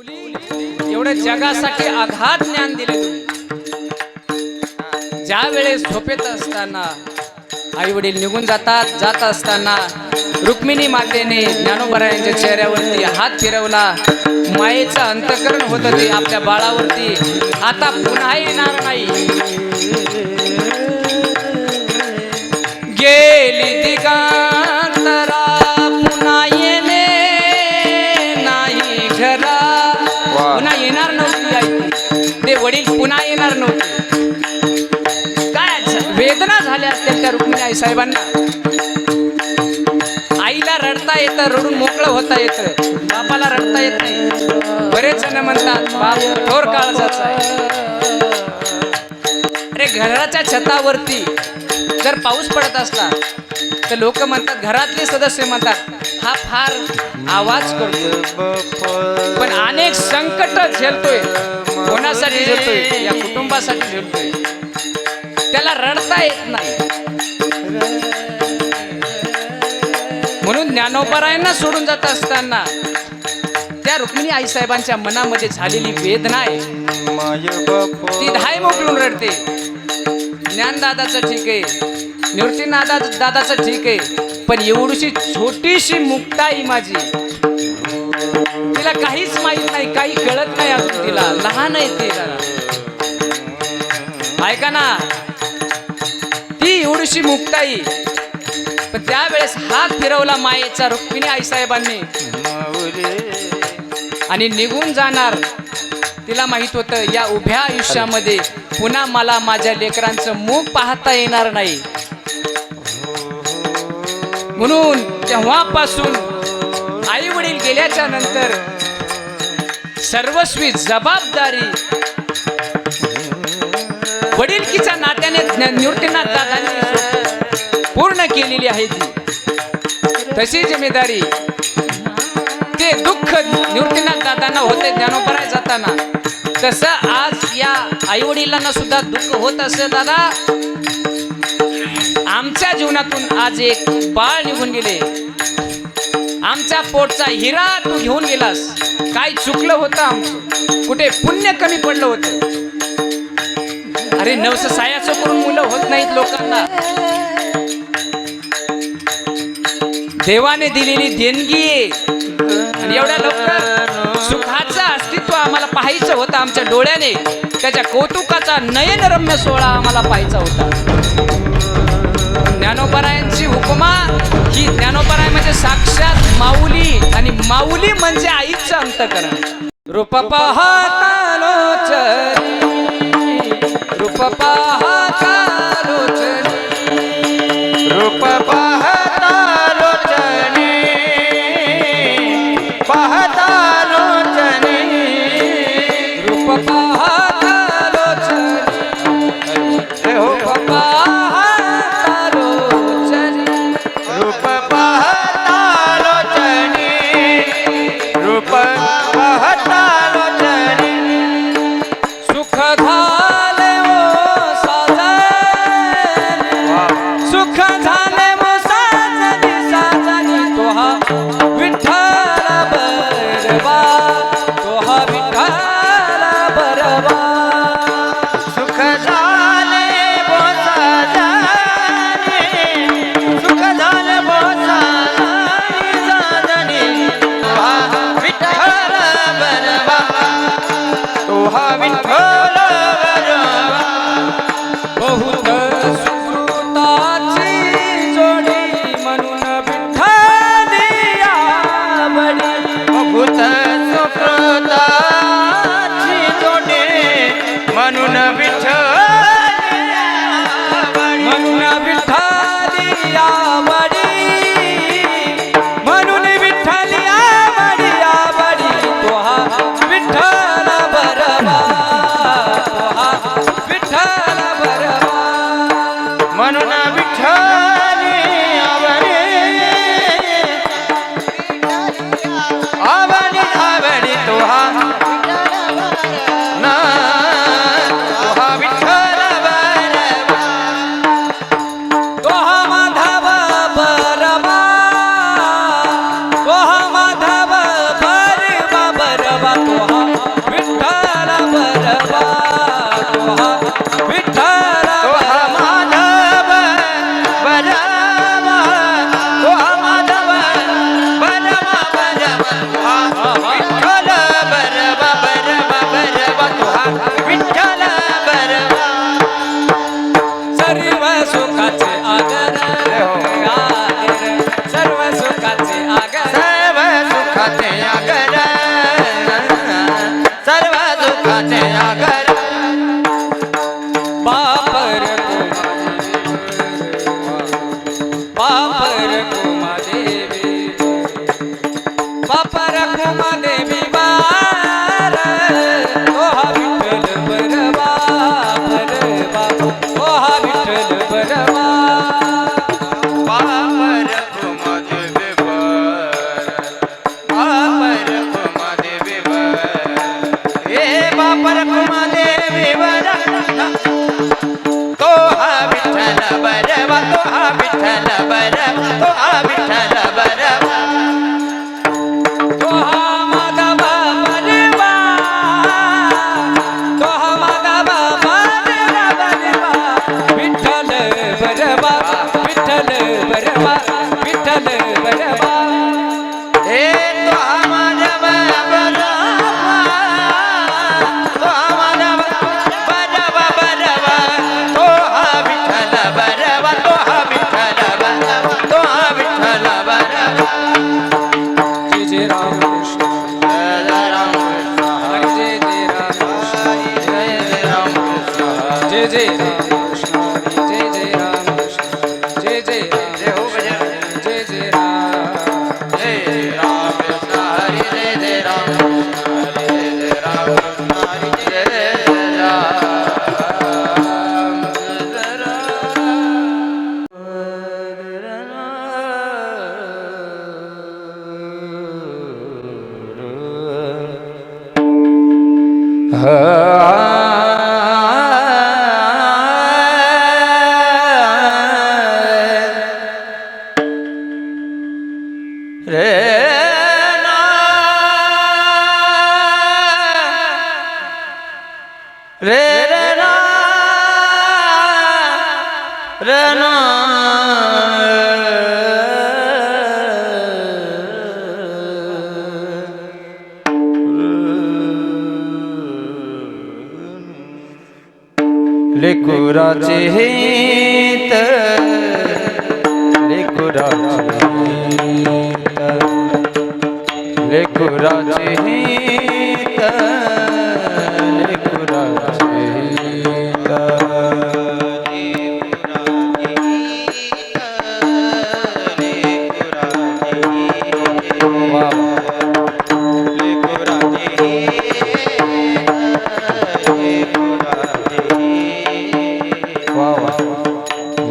एवढे जगासाठी अगाध ज्ञान दिले तुम्ही. ज्या वेळेस झोपेत असताना आई वडील निघून जात असताना रुक्मिणी मातेने ज्ञानोबरायांच्या चेहऱ्यावरती हात फिरवला. मायेचं अंतकरण होतं ते आपल्या बाळावरती. आता पुन्हा येणार नाही. गेली दिगांतरा पुन्हा येणे नाही घरा. पुन्हा येणार नव्हती आई. ते वडील पुन्हा येणार नव्हते. काय वेदना झाल्या असतील त्या रुक्मिणी आई साहेबांना. आईला रडता येतं, रडून मोकळं होता येतं, बापाला रडता येत नाही. बरेच जण म्हणतात बाप कठोर काळजाचा आहे. अरे घराच्या छतावरती जर पाऊस पडत असला तर लोक म्हणतात, घरातले सदस्य म्हणतात हा फार आवाज करतो. पण अनेक संकट झेलतोय. कोणासाठी झेलतोय? या कुटुंबासाठी झेलतोय. त्याला रडता येत नाही. म्हणून ज्ञानोबरायांना सोडून जात असताना त्या रुक्मिणी आई साहेबांच्या मनामध्ये झालेली वेदना आहे ती धाय मोकळून रडते. ज्ञानदादाचं ठीक आहे, निवृत्तीनाथ दादाचं ठीक आहे, पण एवढीशी छोटीशी मुक्ताई माझी, तिला काहीच माहित नाही, काही कळत नाही अजून. तिला लहान आहे ते जरा. ऐका ना, ती एवढीशी मुक्ताई. पण त्यावेळेस हात फिरवला मायेचा रुक्मिणी आई साहेबांनी आणि निघून जाणार. तिला माहित होतं या उभ्या आयुष्यामध्ये पुन्हा मला माझ्या लेकरांचं मुख पाहता येणार नाही. म्हणून तेव्हापासून आई वडील गेल्याच्या नंतर सर्वस्वी जबाबदारी वडीलकीच्या नात्याने निवृत्तीनाथ दादांनी पूर्ण केलेली आहे. तशी जिम्मेदारी ते दुःख निवृत्तीनाथ दादांना होते ज्ञानोबराय जाताना, तसं आज या आई वडिलांना सुद्धा दुःख होत असेल. दादा, आमच्या जीवनातून आज एक बाळ निघून गेले. आमच्या पोटचा हिरा तू घेऊन गेलास. काय चुकलं होतं आमचं? कुठे पुण्य कमी पडलं होतं? अरे नवस सायाचं करून मुलं होत नाहीत लोकांना. देवाने दिलेली देणगी आहे. आणि एवढ्या लवकर सुखाचं अस्तित्व आम्हाला पाहायचं होतं आमच्या डोळ्याने. त्याच्या कौतुकाचा नयनरम्य सोहळा आम्हाला पाहायचा होता. ज्ञानोबरायांची उपमा ही, ज्ञानोबराय म्हणजे साक्षात माऊली, आणि माऊली म्हणजे आईचं अंतकरण. रूप पाहता लोचनी, रूप पाहता लोचनी, रूप पाहता लोचनी, पाहता लोचनी, रूप पाहता लोचनी, रूप पाहता लोचनी, रूप पाहता लोचनी, रूप पाहता लोचनी. सुख झाले वो साजन, सुख झाले वो रे ना रे रे ना रे ना लेकुराचे हित लेकुराचे हित लेकुराचे हित लेकुराचे हित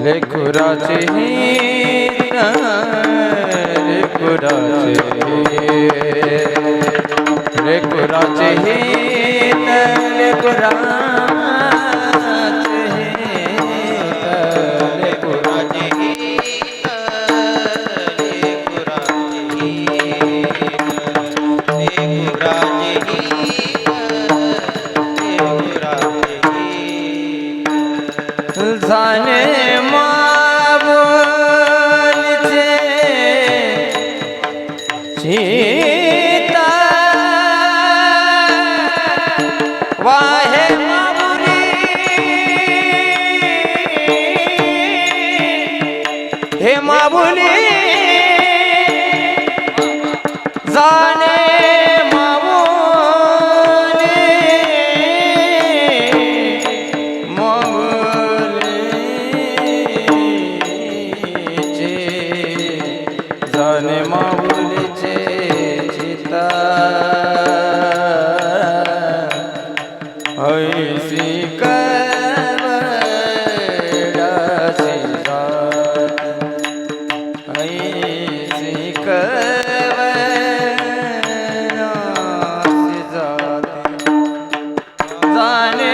लेकुराचे हित लेकुराचे लेकुराचे हित लेकुराचे हित लेकुराचे जाने मावळचे सीता वाहे मामुरी हे मामुली जाने जाने माऊलीचे चिता ऐसी कवडाची जात ऐसी कवडाची जात जाने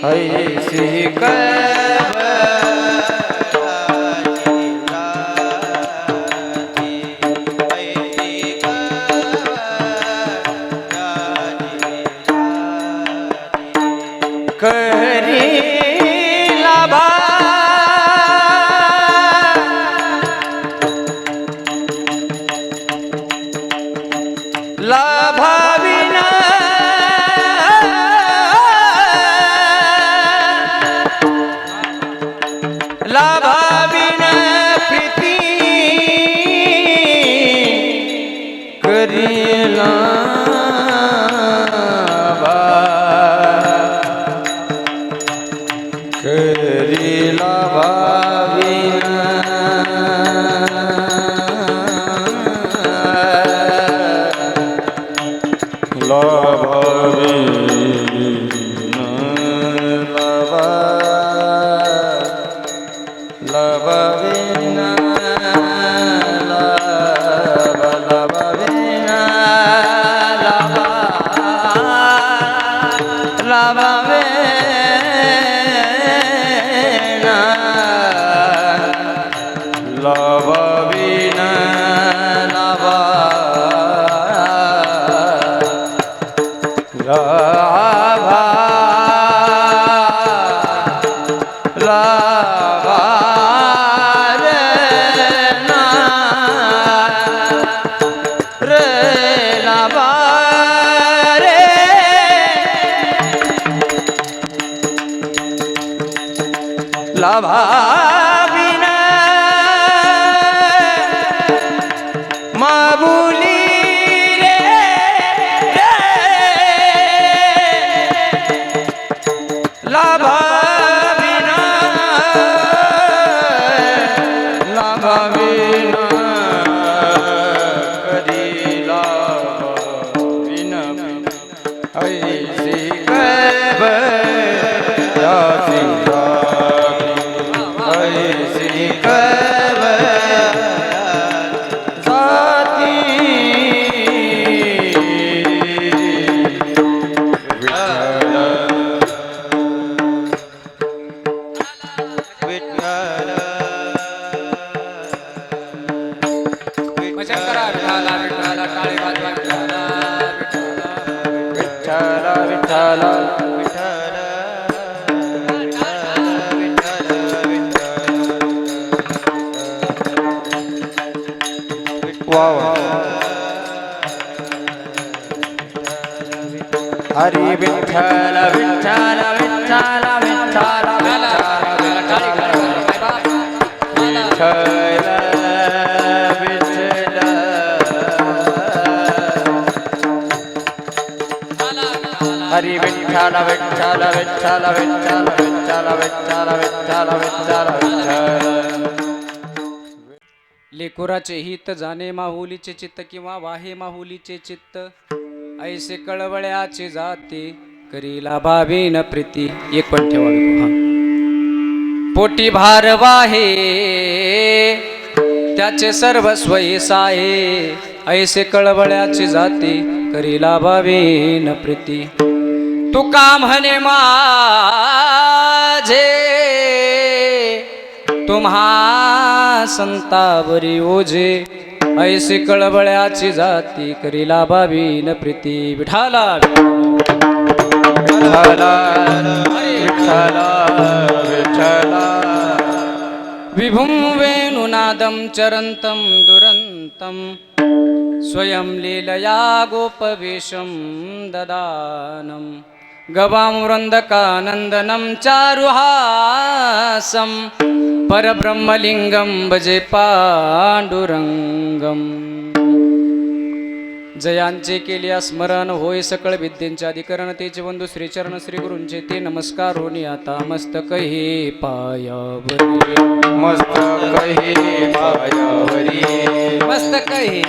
ऐसी करी लाभा लाभाविना लाभाविन प्रीती करीला करीला भाविन Lavavina, lavavina, lavavina, lavavina, लाभाविना माबुली रे लाभाविना लाभाविना करी लाभाविना ऐसी कब विठ्ठल वाव हरी विठ्ठल विठ्ठल विठ्ठल विठ्ठल हरी विठ्ठल विठ्ठल विठ्ठल विठ्ठल विठ्ठल विठ्ठल विठ्ठल विठ्ठल विठ्ठल लेकुराचे हित जाणे माहुलीचे चित्त किंवा वाहे माहुलीचे चित्त ऐसे कळवळ्याचे जाते करीला भावेन प्रीती. एक पण ठेवावे हा. पोटी भार वाहे त्याचे सर्वस्व साये ऐसे कळवळ्याचे जाते करीला भावेन प्रीती. तुका म्हणे माझे तुम्हा संतावरी ओझे ऐसे कळवळ्याची जाती करीला भावीन प्रीती. विठाला विठ्ठल विठ्ठल विठ्ठल विभुं वेणुनादं चरन्तं दुरन्तं स्वयं लीलया गोपवेशं ददानं गवामुरन्दकानन्दनं चारुहासं परब्रह्मलिंगं भजे पांडुरंगम. जयांचे केल्या स्मरण होय सकळ विद्येचे अधिकरण तेचे बंधू श्रीचरण श्री गुरूंचे ते नमस्कार होणी आता मस्तक हे पायावरी मस्तक हे पायावरी मस्तक हे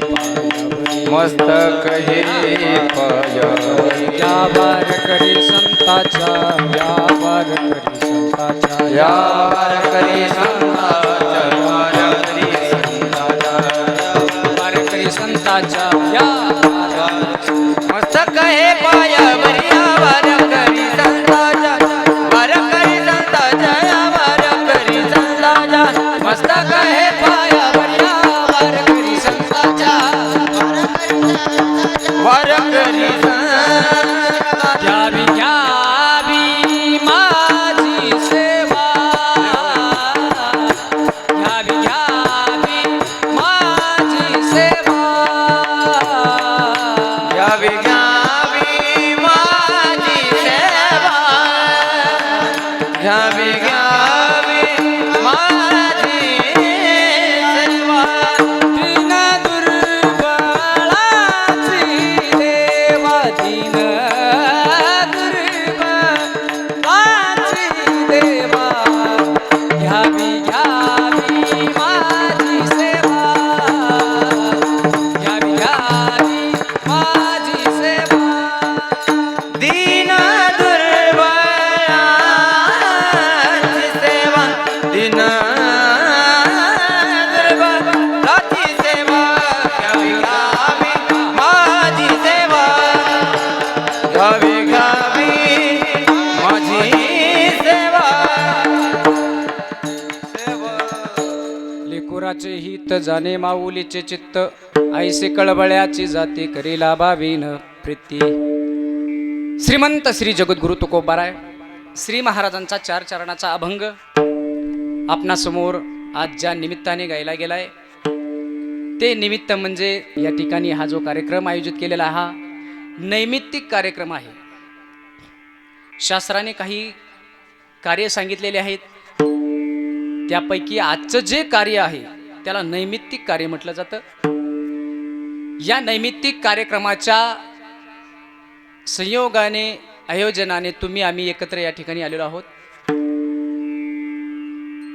पायावरी मस्तक हे पायावरी या वारकरी संताच्या या वारकरी संताच्या या वारकरी संताच्या वारकरी संताच्या या मस्तक हे पायावरी या वारकरी संताच्या वारकरी संताच्या या वारकरी संताच्या मस्तक हे पायावर या वारकरी संताच्या वारकरी घ्यावी घ्यावी माझी सेवा घ्यावी घ्यावी माझी सेवा घ्यावी घ्यावी माझी सेवा घ्यावी घ्यावी माझी सेवा दीन दुर्बळाची देवा दीन दुर्बळाची देवा घ्यावी घ्यावी माझी सेवा घ्यावी घ्यावी माझी सेवा दीन दुर्बळाची सेवा दीन दुर्बळाची सेवा घ्यावी घ्यावी माझी सेवा घ्यावी घ्यावी माझी सेवा लेकुराचे हित जाणे माऊलीचे चित्त ऐसे कळवळ्याची जाते करीला भावीन प्रीती. श्रीमंत श्री जगद्गुरु तुकोबाराय श्री महाराजांचा 4 चरणाचा अभंग आपणासमोर आज ज्या निमित्ताने गायला गेलाय ते निमित्त म्हणजे या ठिकाणी हा जो कार्यक्रम आयोजित केलेला हा नैमित्तिक कार्यक्रम आहे. शास्त्राने काही कार्य सांगितलेले आहेत त्यापैकी आजचं जे कार्य आहे त्याला नैमित्तिक कार्य म्हटलं जातं. या नैमित्तिक कार्यक्रमाच्या संयोगाने आयोजनाने तुम्ही आम्ही एकत्र या ठिकाणी आलेलो आहोत.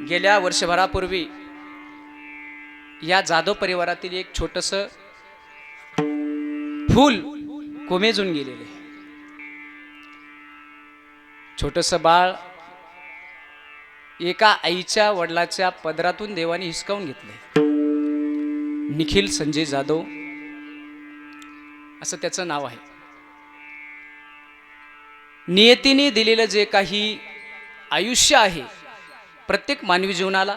गेल्या वर्षभरापूर्वी या जाधव परिवारातील एक छोटंसं फूल कोमेजून गेलेले छोटंसं बाळ एका आईच्या वडिलाच्या पदरातून देवाने हिसकावून घेतले. निखिल संजय जाधव असं त्याचं नाव आहे. नियतीने दिलेलं जे काही आयुष्य आहे प्रत्येक मानवी जीवनाला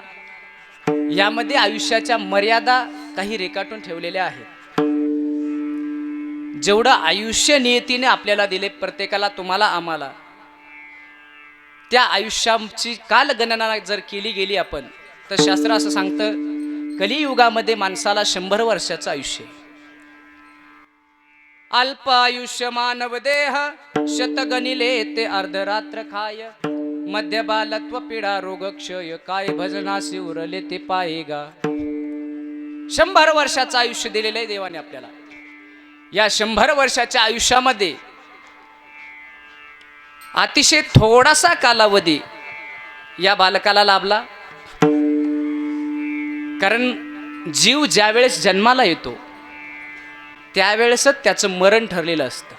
यामध्ये आयुष्याच्या मर्यादा काही रेखाटून ठेवलेल्या आहेत. जेवढं आयुष्य नियतीने आपल्याला दिले, प्रत्येकाला, तुम्हाला आम्हाला, त्या आयुष्याची कालगणना जर केली गेली आपण, तर शास्त्र असं सांगतं कलियुगामध्ये माणसाला 100 वर्षाचं आयुष्य आहे. अल्प आयुष्य मानव देह शतगणिले ते अर्धरात्र खाय, मध्य बालत्व पीडा रोग क्षय, काय भजनासी उरले ते पायेगा. 100 वर्षाचं आयुष्य दिलेलं आहे देवाने आपल्याला. या 100 वर्षाच्या आयुष्यामध्ये अतिशय थोडासा कालावधी या बालकाला लाभला. कारण जीव ज्या वेळेस जन्माला येतो त्यावेळेसच त्याचं मरण ठरलेलं असतं.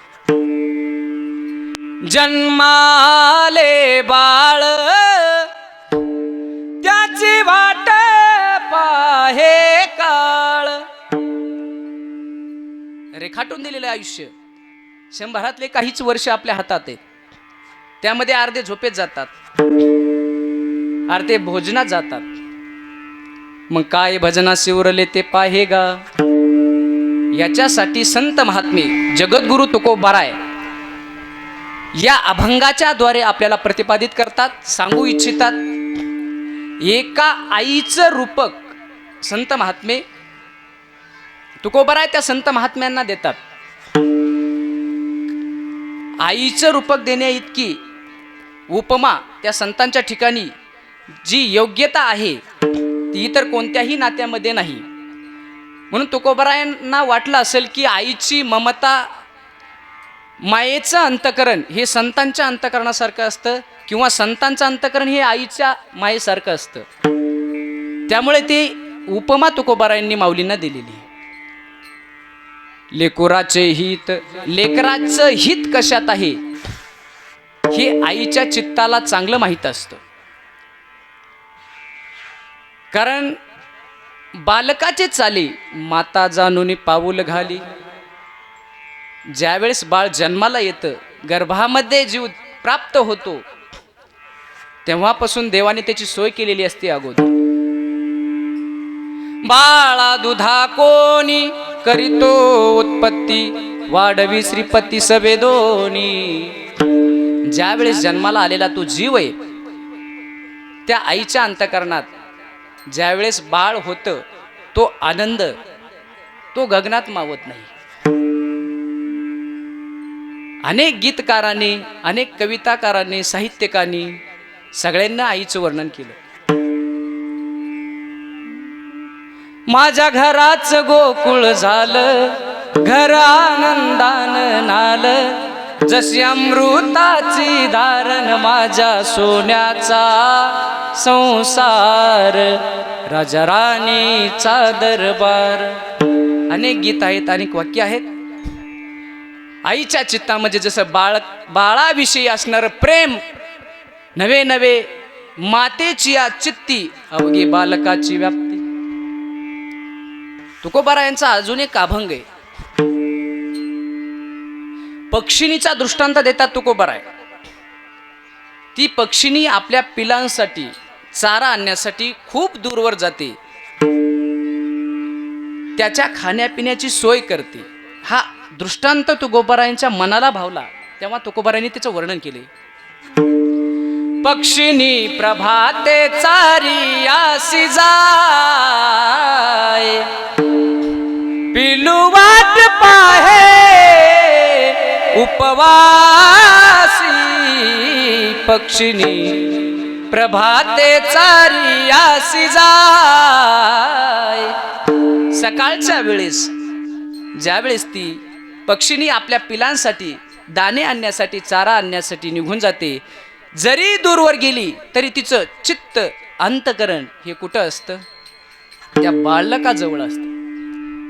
जन्माले बाळ त्याची वाट पाहे काळ. रेखाटून दिलेलं आयुष्य 100 काहीच वर्ष आपल्या हातात आहेत. त्यामध्ये अर्धे झोपेत जातात, अर्धे भोजनात जातात. मग काय भजनासी उरले ते पाहेगा. याच्यासाठी संत महात्मे जगद्गुरु तुकोबाराय या अभंगाच्या द्वारे आपल्याला प्रतिपादित करतात, सांगू इच्छितात. एका आईचं रूपक संत महात्मे तुकोबाराय त्या संत महात्म्यांना देतात. आईचं रूपक देण्या इतकी उपमा त्या संतांच्या ठिकाणी जी योग्यता आहे ती इतर कोणत्याही नात्यामध्ये नाही. म्हणून तुकोबारायांना वाटलं असेल की आईची ममता, मायेचं अंतकरण हे संतांच्या अंतकरणासारखं असतं, किंवा संतांचं अंतकरण हे आईच्या मायेसारखं असतं. त्यामुळे ते उपमा तुकोबारायांनी माऊलींना दिलेली. लेकराचे हित, लेकराचं हित कशात आहे हे आईच्या चित्ताला चांगलं माहीत असतं. कारण बालकाचे चाली माता जाणून पाऊल घाली. ज्यावेळेस बाळ जन्माला येतं, गर्भामध्ये जीव प्राप्त होतो, तेव्हापासून देवाने त्याची सोय केलेली असते अगोदर. बाळा दुधा कोणी करीतो उत्पत्ती, वाढवी श्रीपती सवेदोनी. ज्यावेळेस जन्माला आलेला तो जीव आहे त्या आईच्या अंतकरणात ज्यावेळेस बाळ होतं, तो आनंद तो गगनात मावत नाही. अनेक गीतकारांनी, अनेक कविताकारांनी, साहित्यकारांनी सगळ्यांना आईचं वर्णन केलं. माझ्या घराचं गोकुळ झालं, घर आनंदान नाल, जशी अमृताची धारण माझ्या सोन्याचा संसार, राजा राणीचा दरबार. अनेक गीत आहेत, अनेक वाक्य आहेत. आईच्या चित्तामध्ये जसं बाळाविषयी असणारं प्रेम, नवे नवे मातेची या चित्ती अवघी बालकाची व्याप्ती. तुकोबारायांचा अजून एक अभंग आहे. पक्षिणीचा दृष्टांत देतात तुकोबाराय. ती पक्षिणी आपल्या पिलांसाठी चारा आणण्यासाठी खूप दूरवर जाते, त्याच्या खाण्यापिण्याची सोय करते. हा दृष्टांत तुकोबारायांच्या मनाला भावला, तेव्हा तुकोबारायांनी त्याचं वर्णन केले. पक्षिणी प्रभाते चारी आसी जाय, पिलू वाट पाहे उपवासी. पक्षिणी प्रभाते चारी आसी जाय. सकाळच्या वेळेस ज्यावेळेस ती पक्षिणी आपल्या पिलांसाठी दाणे आणण्यासाठी, चारा आणण्यासाठी निघून जाते, जरी दूरवर गेली तरी तिचं चित्त, अंतकरण हे कुठं असतं? त्या बालकाजवळ असतं.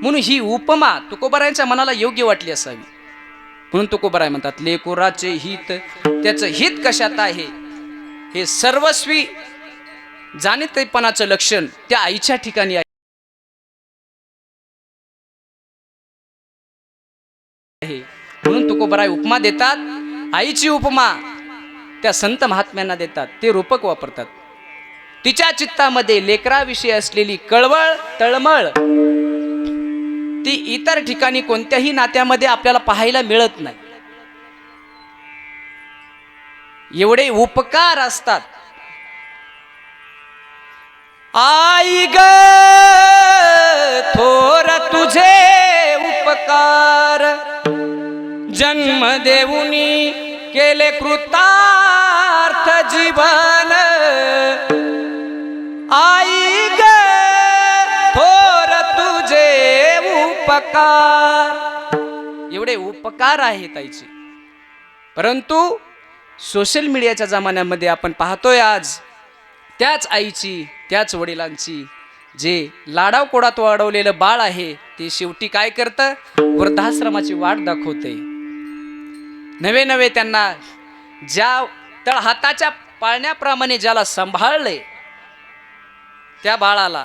म्हणून ही उपमा तुकोबारायांच्या मनाला योग्य वाटली असावी. म्हणून तुकोबाराय म्हणतात, लेकुराचे हित, त्याचं हित कशात आहे हे सर्वस्वी जाणतेपणाचं लक्षण त्या आईच्या ठिकाणी आहे. म्हणून तुकोबाराय उपमा देतात. आईची उपमा त्या संत महात्म्यांना देतात, ते रूपक वापरतात. तिच्या चित्तामध्ये लेकराविषयी असलेली कळवळ, तळमळ ती इतर ठिकाणी कोणत्याही नात्यामध्ये आपल्याला पाहायला मिळत नाही. एवढे उपकार असतात. आई ग थोर तुझे उपकार, जन्म देऊनी केले कृतार्थ जीवन. आई ग थोर तुझे उपकार. एवढे उपकार आहेत आईचे. परंतु सोशल मीडियाच्या जमान्यामध्ये आपण पाहतोय आज त्याच आईची, त्याच वडिलांची जे लाडाव कोडात वाढवलेलं बाळ आहे ते शेवटी काय करतं, वृद्धाश्रमाची वाट दाखवते. नवे नवे त्यांना ज्या तळहाताच्या पाळण्याप्रमाणे ज्याला सांभाळले त्या बाळाला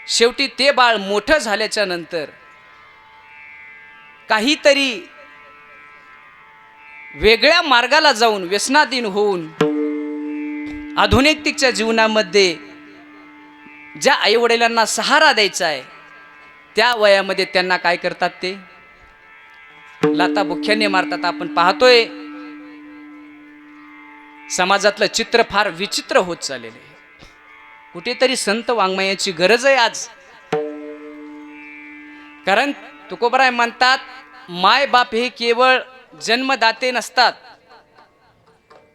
शेवटी ते बाळ मोठं झाल्याच्या नंतर काहीतरी वेगळ्या मार्गाला जाऊन व्यसनाधीन होऊन आधुनिकतेच्या जीवनामध्ये ज्या आईवडिलांना सहारा द्यायचा आहे त्या वयामध्ये त्यांना काय करतात, ते लाता बुक्क्याने मारतात. आपण पाहतोय समाजातलं चित्र फार विचित्र होत चाललेलं आहे. कुठेतरी संत वाङ्मयाची गरज आहे आज. कारण तुकोबराय म्हणतात, माय बाप हे केवळ जन्मदाते नसतात,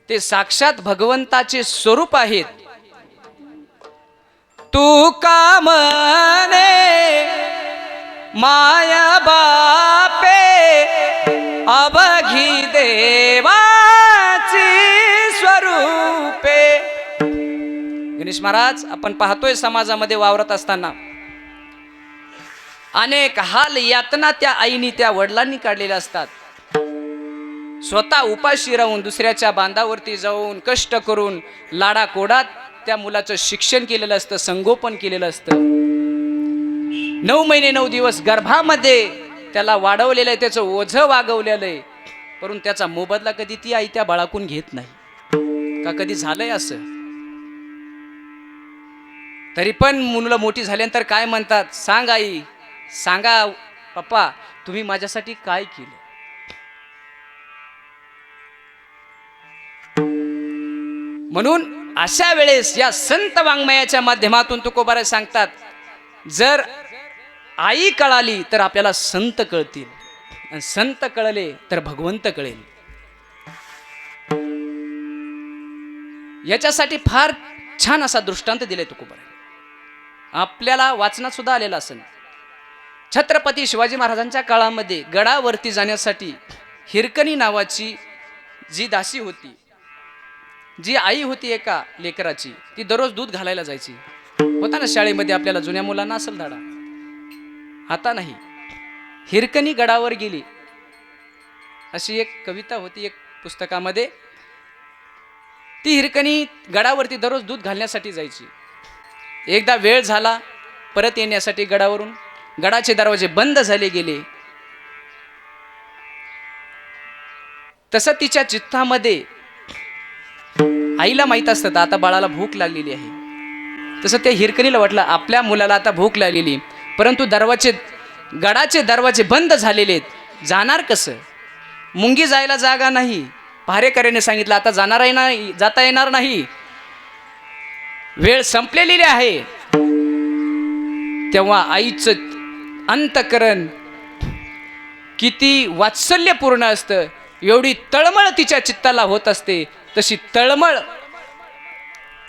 ते साक्षात भगवंताचे स्वरूप आहेत. तू का म्हणे माया बापे अवघी देवाची स्वरूपे. गणेश महाराज आपण पाहतोय समाजामध्ये वावरत असताना अनेक हाल यातना त्या आईनी त्या वडिलांनी काढलेल्या असतात. स्वतः उपाशी राहून दुसऱ्याच्या बांधावरती जाऊन कष्ट करून लाडा कोडात त्या मुलाचं शिक्षण केलेलं असतं, संगोपन केलेलं असतं. 9 महिने 9 दिवस गर्भामध्ये त्याला वाढवलेलं आहे, त्याचं ओझं वागवलेलं आहे. परंतु त्याचा मोबदला कधी ती आई त्या बाळाकून घेत नाही का? कधी झालंय असं? तरी पण मुलं मोठी झाल्यानंतर काय म्हणतात, सांग आई, सांगा पप्पा, तुम्ही माझ्यासाठी काय केलं. म्हणून अशा वेळेस या संत वाङ्मयाच्या माध्यमातून तुकोबाराय सांगतात, जर आई कळाली तर आपल्याला संत कळतील, आणि संत कळले तर भगवंत कळेल. याच्यासाठी फार छान असा दृष्टांत दिलाय तुकोबाराय. आपल्याला वाचनात सुद्धा आलेला असेल. छत्रपती शिवाजी महाराजांच्या काळामध्ये गडावरती जाण्यासाठी हिरकणी नावाची जी दासी होती, जी आई होती एका लेकराची, ती दररोज दूध घालायला जायची. होता ना शाळेमध्ये आपल्याला जुन्या मुलांना असेल धडा, आता नाही. हिरकणी गडावर गेली अशी एक कविता होती एक पुस्तकामध्ये. ती हिरकणी गडावरती दररोज दूध घालण्यासाठी जायची. एकदा वेळ झाला परत येण्यासाठी गडावरून, गडाचे दरवाजे बंद झाले गेले. तसं तिच्या चित्तामध्ये आईला माहित असतं आता बाळाला भूक लागलेली आहे, तसं त्या हिरकणीला वाटलं आपल्या मुलाला आता भूक लागलेली, परंतु गडाचे दरवाजे बंद झालेले आहेत, जाणार कसं? मुंगी जायला जागा नाही. पहारेकऱ्याने सांगितलं आता जाता येणार नाही, वेळ संपलेली आहे. तेव्हा आईचं अंतकरण किती वात्सल्यपूर्ण असतं, एवढी तळमळ तिच्या चित्ताला होत असते, तशी तळमळ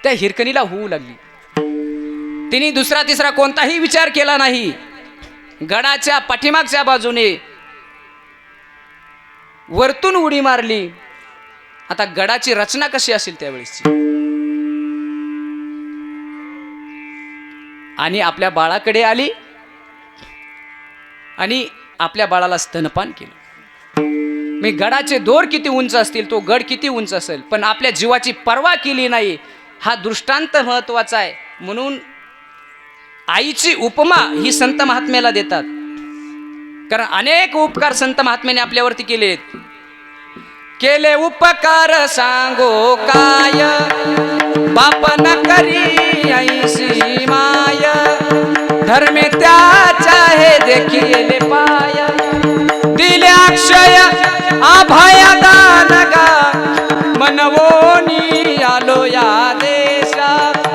त्या हिरकणीला होऊ लागली. तिने दुसरा तिसरा कोणताही विचार केला नाही. गडाच्या पाठीमागच्या बाजूने वरतून उडी मारली. आता गडाची रचना कशी असेल त्यावेळेसची, आणि आपल्या बाळाकडे आली आणि आपल्या बाळाला स्तनपान केलं. मी गडाचे दोर किती उंच असतील, तो गड किती उंच असेल, पण आपल्या जीवाची पर्वा केली नाही. हा दृष्टांत महत्वाचा आहे. म्हणून आईची उपमा ही संत महात्म्याला देतात, कारण अनेक उपकार संत महात्म्याने आपल्यावरती केलेत. केले उपकार सांगो काय, बाप न करी ऐशी माय, धर्मे त्याच्या हे देखिले पाय दिले अक्षय आभया दान गा मनवोनी आलो या देशात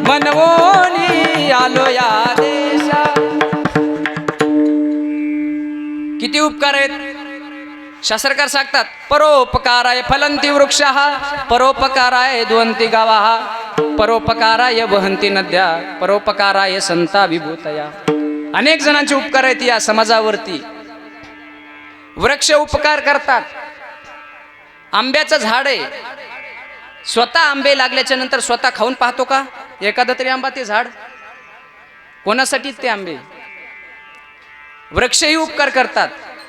मनवोनी आलो या देशात. किती उपकार आहेत. शास्त्रकार सांगतात परोपकाराय फलंती वृक्षः परोपकाराय द्वंती गावाः परोपकाराय वहंती नद्या परोपकाराय संता विभूतया. अनेक जणांचे उपकार आहेत या समाजावरती. वृक्ष उपकार करतात. आंब्याचं झाड आहे, स्वतः आंबे लागल्याच्या नंतर स्वतः खाऊन पाहतो का एखादा तरी आंबा? ते झाड कोणासाठी ते आंबे? वृक्षही उपकार करतात.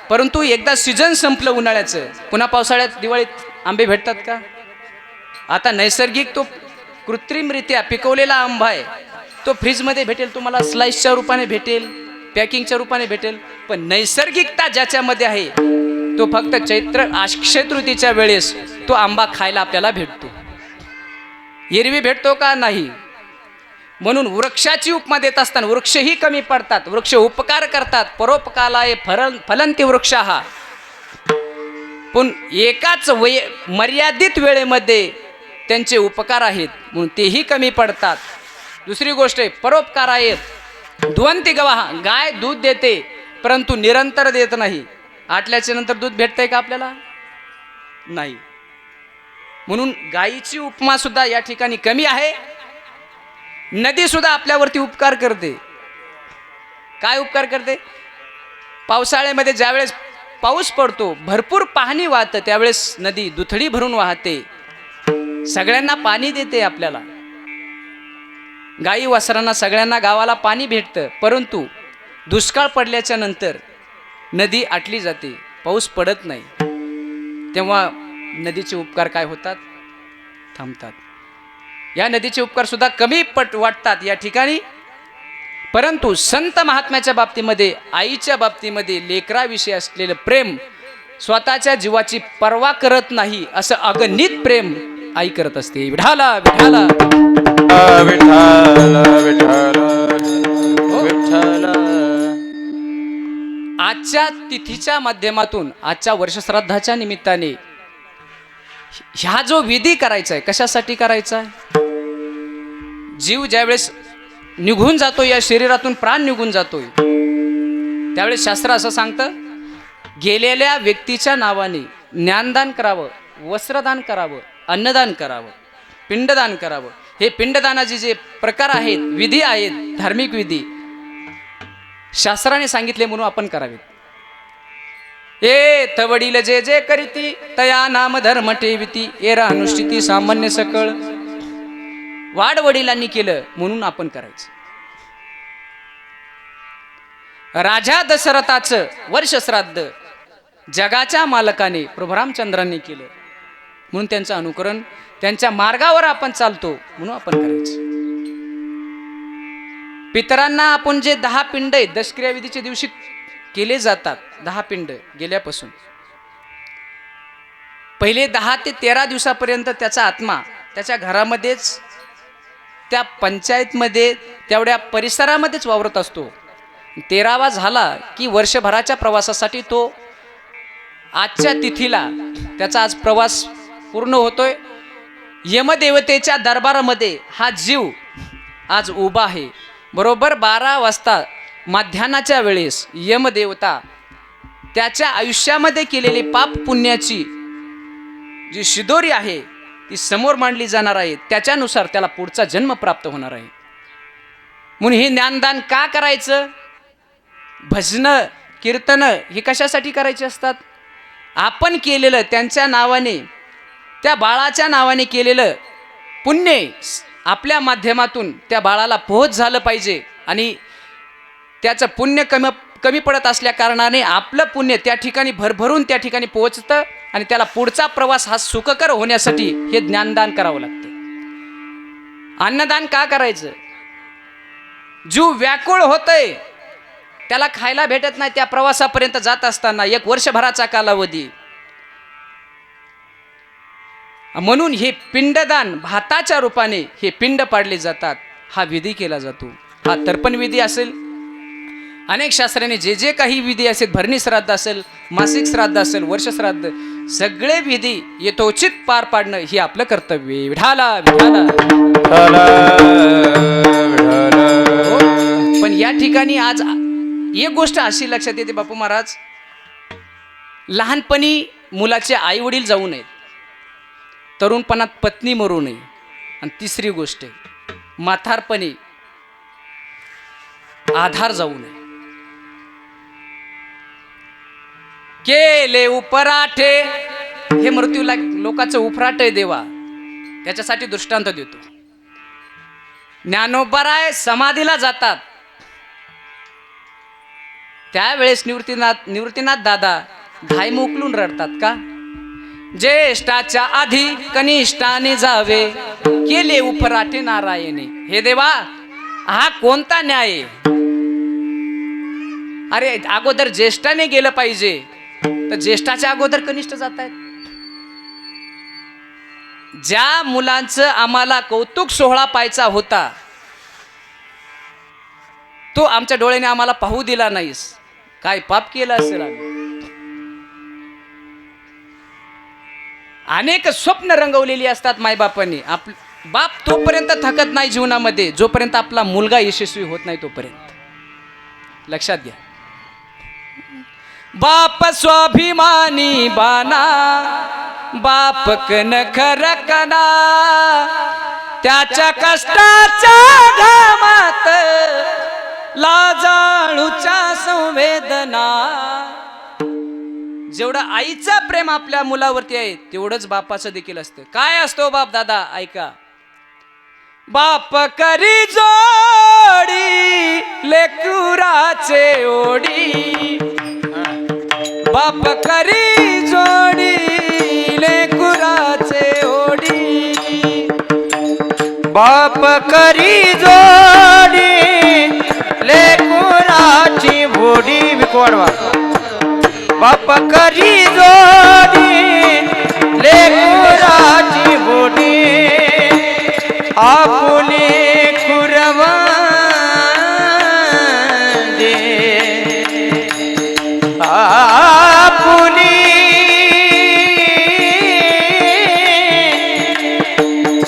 परंतु एकदा सीझन संपलं उन्हाळ्याचं, पुन्हा पावसाळ्यात दिवाळीत आंबे भेटतात का? आता नैसर्गिक तो कृत्रिमरित्या पिकवलेला आंबा आहे, तो फ्रीजमध्ये भेटेल तुम्हाला, स्लाइसच्या रूपाने भेटेल, पॅकिंगच्या रूपाने भेटेल. पण नैसर्गिकता ज्याच्यामध्ये आहे तो फक्त चैत्र अक्षय तृतीच्या वेळेस तो आंबा खायला आपल्याला भेटतो. एरवी भेटतो का? नाही. म्हणून वृक्षाची उपमा देत असताना वृक्षही कमी पडतात, वृक्ष उपकार करतात. परोपकाराय फलंती वृक्षः. पण एकाच मर्यादित वेळेमध्ये त्यांचे उपकार आहेत म्हणून तेही कमी पडतात. दुसरी गोष्ट आहे परोपकाराय द्वंती गवाः. गाय दूध देते परंतु निरंतर देत नाही. आटल्याच्या नंतर दूध भेटतंय का आपल्याला? नाही. म्हणून गायीची उपमा सुद्धा या ठिकाणी कमी आहे. नदी सुद्धा आपल्यावरती उपकार करते. काय उपकार करते? पावसाळ्यामध्ये ज्यावेळेस पाऊस पडतो, भरपूर पाणी वाहतं, त्यावेळेस नदी दुथडी भरून वाहते, सगळ्यांना पाणी देते. आपल्याला गाई वासरांना सगळ्यांना गावाला पाणी भेटतं. परंतु दुष्काळ पडल्याच्या नंतर नदी आटली जाते, पाऊस पडत नाही. तेव्हा नदीचे उपकार काय होतात? थांबतात. या नदीचे उपकार सुद्धा कमी वाटतात या ठिकाणी. परंतु संत महात्म्याच्या बाबतीमध्ये, आईच्या बाबतीमध्ये लेकराविषयी असलेलं प्रेम, स्वतःच्या जीवाची पर्वा करत नाही असं अगणित प्रेम आई करत असते. विठाला विठाला विठ्ठल विठ्ठल. आजच्या तिथीच्या माध्यमातून, आजच्या वर्षश्राद्धाच्या निमित्ताने ह्या जो विधी करायचा आहे, कशासाठी करायचा आहे? जीव ज्यावेळेस निघून जातो, या शरीरातून प्राण निघून जातोय, त्यावेळेस शास्त्र असं सांगतं गेलेल्या व्यक्तीच्या नावाने ज्ञानदान करावं, वस्त्रदान करावं, अन्नदान करावं, पिंडदान करावं. हे पिंडदानाचे जे प्रकार आहेत, विधी आहेत, धार्मिक विधी शास्त्राने सांगितले म्हणून आपण करावेत. ए तवडील जे जे करीती तया नाम धर्म ठेविती एरा अनुष्ठिती सामान्य सकळ. वाडवडिलांनी केलं म्हणून आपण करायचं. राजा दशरथाचं वर्षश्राद्ध जगाच्या मालकाने प्रभू रामचंद्रांनी केलं म्हणून त्यांचं अनुकरण, त्यांच्या मार्गावर आपण चालतो म्हणून आपण करायचं. पितरांना आपण जे 10 पिंड आहेत दशक्रिया विधीच्या दिवशी केले जातात, 10 पिंड गेल्यापासून पहिले 10 ते 13 दिवसापर्यंत त्याचा आत्मा त्याच्या घरामध्येच, त्या पंचायतमध्ये, तेवढ्या परिसरामध्येच वावरत असतो. 13वा झाला की वर्षभराच्या प्रवासासाठी तो आजच्या तिथीला त्याचा आज प्रवास पूर्ण होतोय. यमदेवतेच्या दरबारामध्ये हा जीव आज उभा आहे. बरोबर 12 वाजता माध्यान्हाच्या वेळेस यमदेवता त्याच्या आयुष्यामध्ये केलेली पाप पुण्याची जी शिदोरी आहे ती समोर मांडली जाणार आहे. त्याच्यानुसार त्याला पुढचा जन्म प्राप्त होणार आहे. म्हणून हे ज्ञानदान का करायचं? भजनं कीर्तनं हे कशासाठी करायचे असतात? आपण केलेलं त्यांच्या नावाने, त्या बाळाच्या नावाने केलेलं पुण्य आपल्या माध्यमातून त्या बाळाला पोहोच झालं पाहिजे. आणि त्याचं पुण्य कमी पडत असल्या कारणाने आपलं पुण्य त्या ठिकाणी भरभरून त्या ठिकाणी पोहोचतं आणि त्याला पुढचा प्रवास हा सुखकर होण्यासाठी हे ज्ञानदान करावं लागतं. अन्नदान का करायचं? जीव व्याकुळ होतय, त्याला खायला भेटत नाही, त्या प्रवासापर्यंत जात असताना 1 वर्षभराचा कालावधी. म्हणून हे पिंडदान भाताच्या रूपाने हे पिंड पाडले जातात. हा विधी केला जातो. हा तर्पण विधी असेल. अनेक शास्त्राने जे जे काही विधी असेल, भरणी श्राद्ध असेल, मासिक श्राद्ध असेल, वर्ष श्राद्ध, सगळे विधी यथोचित पार पाडणं हे आपलं कर्तव्य आहे. विठाला विठाला. हो. पण या ठिकाणी आज एक गोष्ट अशी लक्षात येते बापू महाराज, लहानपणी मुलाचे आई वडील जाऊ नयेत, तरुणपणात पत्नी मरू नये, आणि तिसरी गोष्ट म्हातारपणी आधार जाऊ नये. केले उपराठे, हे मृत्यूला लोकांचं उफराट आहे देवा, त्याच्यासाठी दृष्टांत देतो. ज्ञानोबराय समाधीला जातात, त्यावेळेस निवृत्तीनाथ दादा धायम उकलून रडतात. का? ज्येष्ठाच्या आधी कनिष्ठाने जावे, केले उपराठे नारायणे. हे देवा, हा कोणता न्याय आहे? अरे अगोदर ज्येष्ठाने गेलं पाहिजे, तर ज्येष्ठाच्या अगोदर कनिष्ठ जात आहेत. ज्या मुलांचं आम्हाला कौतुक सोहळा पाहायचा होता, तो आमच्या डोळ्याने आम्हाला पाहू दिला नाहीस, काय पाप केलं असेल आम्ही? अनेक स्वप्न रंगवलेली असतात मायबापांनी. बाप तोपर्यंत थकत नाही जीवनामध्ये, जोपर्यंत आपला मुलगा यशस्वी होत नाही तोपर्यंत. लक्षात घ्या. बाप स्वाभिमानी बाना, बाप कणखर कणा, त्याच्या कष्टाच्या घामात लाजाळूच्या संवेदना. जेवढं आईचं प्रेम आपल्या मुलावरती आहे, तेवढंच बापाचं देखील असतं. काय असतो बाप दादा? ऐका. बाप करी जोडी लेकुराचे ओढी, बाप करी जोडी लेकुराचे ओढी, बाप करी जोडी लेकुराची भोडी. विकोडवा. बाप करी जोडी लेकुराची भोडी, आपुले खुरवा दे, आपुली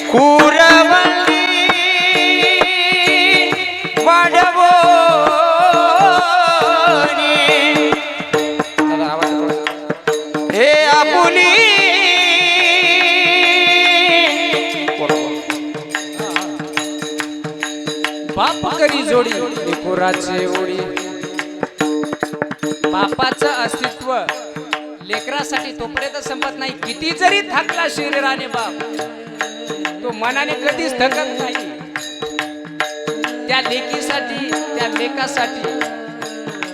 खुरवली वाढवो. हे आपुली बाप करी जोडी लेकुराचे ओढी. बापाचं अस्तित्व लेकरासाठी तोपर्यंत संपत नाही, किती जरी थकला शरीराने बाप, तो मनाने कधीच थकत नाही. त्या लेकीसाठी, त्या लेकासाठी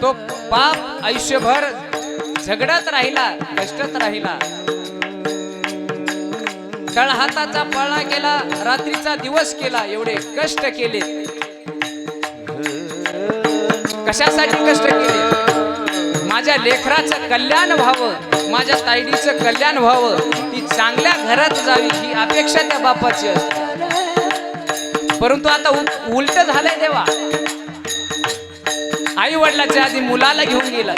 तो बाप आयुष्यभर झगडत राहिला, कष्टत राहिला. तळहाताचा पळा केला, रात्रीचा दिवस केला, एवढे कष्ट केले. कशासाठी कष्ट केले? माझ्या लेकराचं कल्याण व्हावं, माझ्या ताईडीचं कल्याण व्हावं, ती चांगल्या घरात जावी, ही अपेक्षा त्या बापाची असते. परंतु आता उलट झालंय देवा. आई वडिलाच्या आधी मुलाला घेऊन गेला.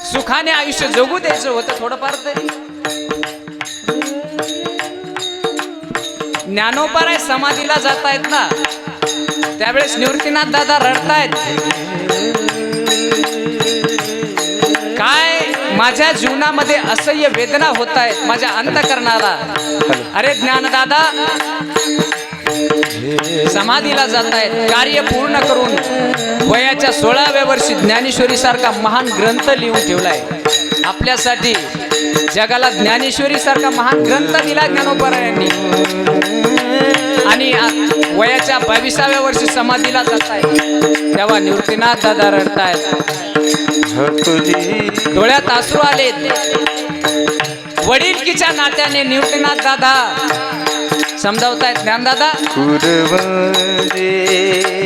सुखाने आयुष्य जगू द्यायचं होतं थोडंफार तरी. ज्ञानोबराय समाधीला जातायत ना, त्यावेळेस निवृत्तीनाथ दादा रडतायत. काय माझ्या जीवनामध्ये असह्य वेदना होत आहेत माझ्या अंतःकरणाला. अरे ज्ञानदादा समाधीला जातायत, कार्य पूर्ण करून वयाच्या 16व्या वर्षी ज्ञानेश्वरी सारखा महान ग्रंथ लिहून ठेवलाय आपल्यासाठी. जगाला ज्ञानेश्वरी सारखा महान ग्रंथ दिला ज्ञानोबरायांनी. आणि वयाच्या 22व्या वर्षी समाधीला जाताय, तेव्हा निवृत्तीनाथ दादा रडतायत. डोळ्यात अश्रू आले. वडीलकीच्या नात्याने निवृत्तीनाथ दादा समजावतायत, ज्ञानदादा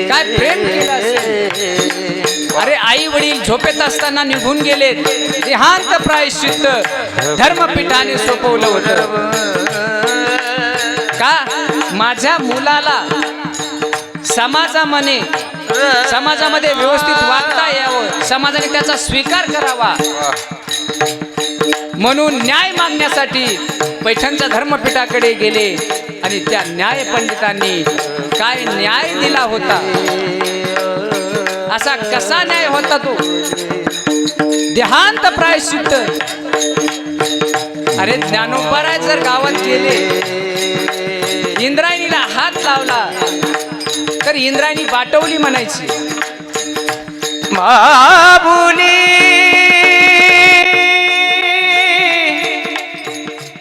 काय प्रेम केलं असेल. अरे आई वडील झोपेत असताना निघून गेले, देहांत प्रायश्चित्त धर्मपीठाने सोपवलं होतं. का? माझ्या मुलाला समाजामध्ये समाजामध्ये व्यवस्थित वागता यावं, समाजाने त्याचा स्वीकार करावा म्हणून न्याय मागण्यासाठी पैठणच्या धर्मपीठाकडे गेले आणि त्या न्याय पंडितांनी काय न्याय दिला होता, असा कसा न्याय होता तो देहांत प्रायश्चित्त. अरे ज्ञानोबराय जर गावात गेले, इंद्रायणीला हात लावला तर इंद्रायणी बाटवली म्हणायची. माऊली